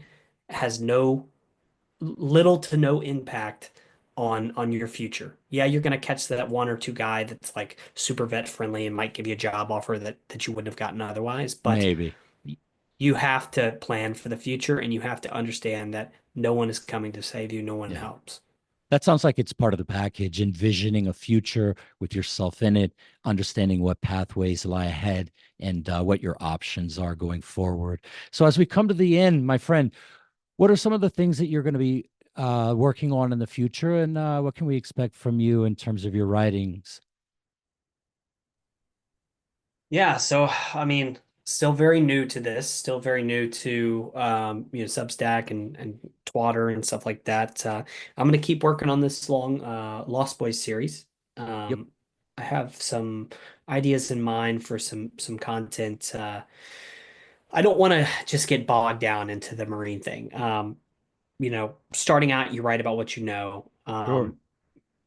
has little to no impact on your future. Yeah, you're gonna catch that one or two guy that's like super vet friendly and might give you a job offer that you wouldn't have gotten otherwise, but Maybe. you have to plan for the future and you have to understand that no one is coming to save you, no one Yeah. helps. That sounds like it's part of the package, envisioning a future with yourself in it, understanding what pathways lie ahead and what your options are going forward. So, as we come to the end, my friend, what are some of the things that you're going to be working on in the future, and what can we expect from you in terms of your writings? Yeah, so I mean, still very new to this, still very new to Substack and Twitter and stuff like that. I'm gonna keep working on this long Lost Boys series. Yep. I have some ideas in mind for some content. I don't want to just get bogged down into the Marine thing. Starting out, you write about what you know. Sure.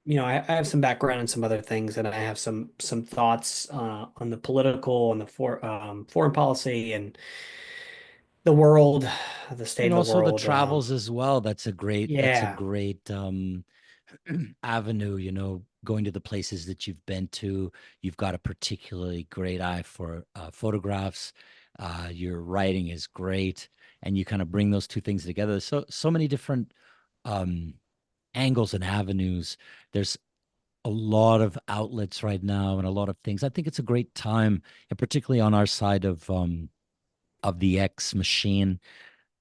I have some background in some other things, and I have some thoughts on the political and the foreign policy and the world, the state And of the also the world. travels as well. That's a Yeah, great avenue, going to the places that you've been to. You've got a particularly great eye for photographs. Your writing is great, and you kind of bring those two things together. So many different um angles and avenues. There's a lot of outlets right now and a lot of things. I think it's a great time, and particularly on our side of the X machine.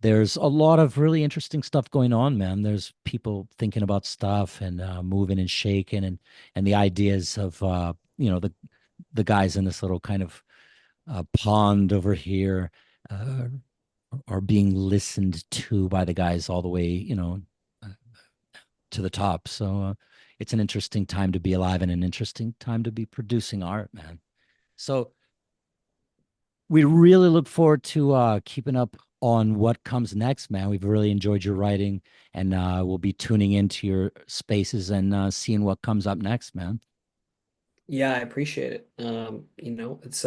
There's a lot of really interesting stuff going on, man. There's people thinking about stuff and moving and shaking, and the ideas of the guys in this little kind of pond over here uh, are being listened to by the guys all the way, uh, to the top. So it's an interesting time to be alive and an interesting time to be producing art, man. So we really look forward to keeping up on what comes next, man. We've really enjoyed your writing, and we'll be tuning into your spaces and seeing what comes up next, man. yeah, I appreciate it. It's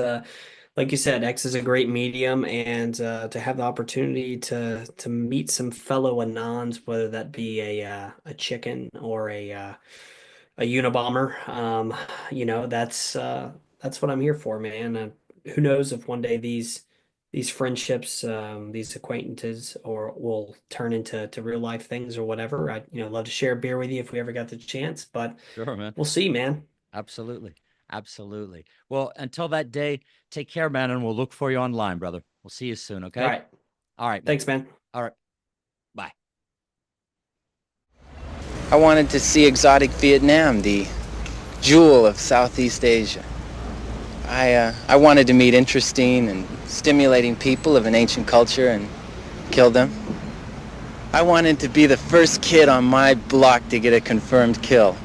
like you said, X is a great medium, and to have the opportunity to meet some fellow Anons, whether that be a chicken or a Unabomber. That's what I'm here for, man. Who knows if one day these friendships, these acquaintances, or will turn into real life things or whatever. I'd love to share a beer with you if we ever got the chance, but Sure, man. we'll see, man. Absolutely. Absolutely. Well, until that day, take care, man, and we'll look for you online, brother. We'll see you soon, All okay? right, All right, man. thanks, man. All right. Bye. I wanted to see exotic Vietnam, the jewel of Southeast Asia. I wanted to meet interesting and stimulating people of an ancient culture and kill them. I wanted to be the first kid on my block to get a confirmed kill.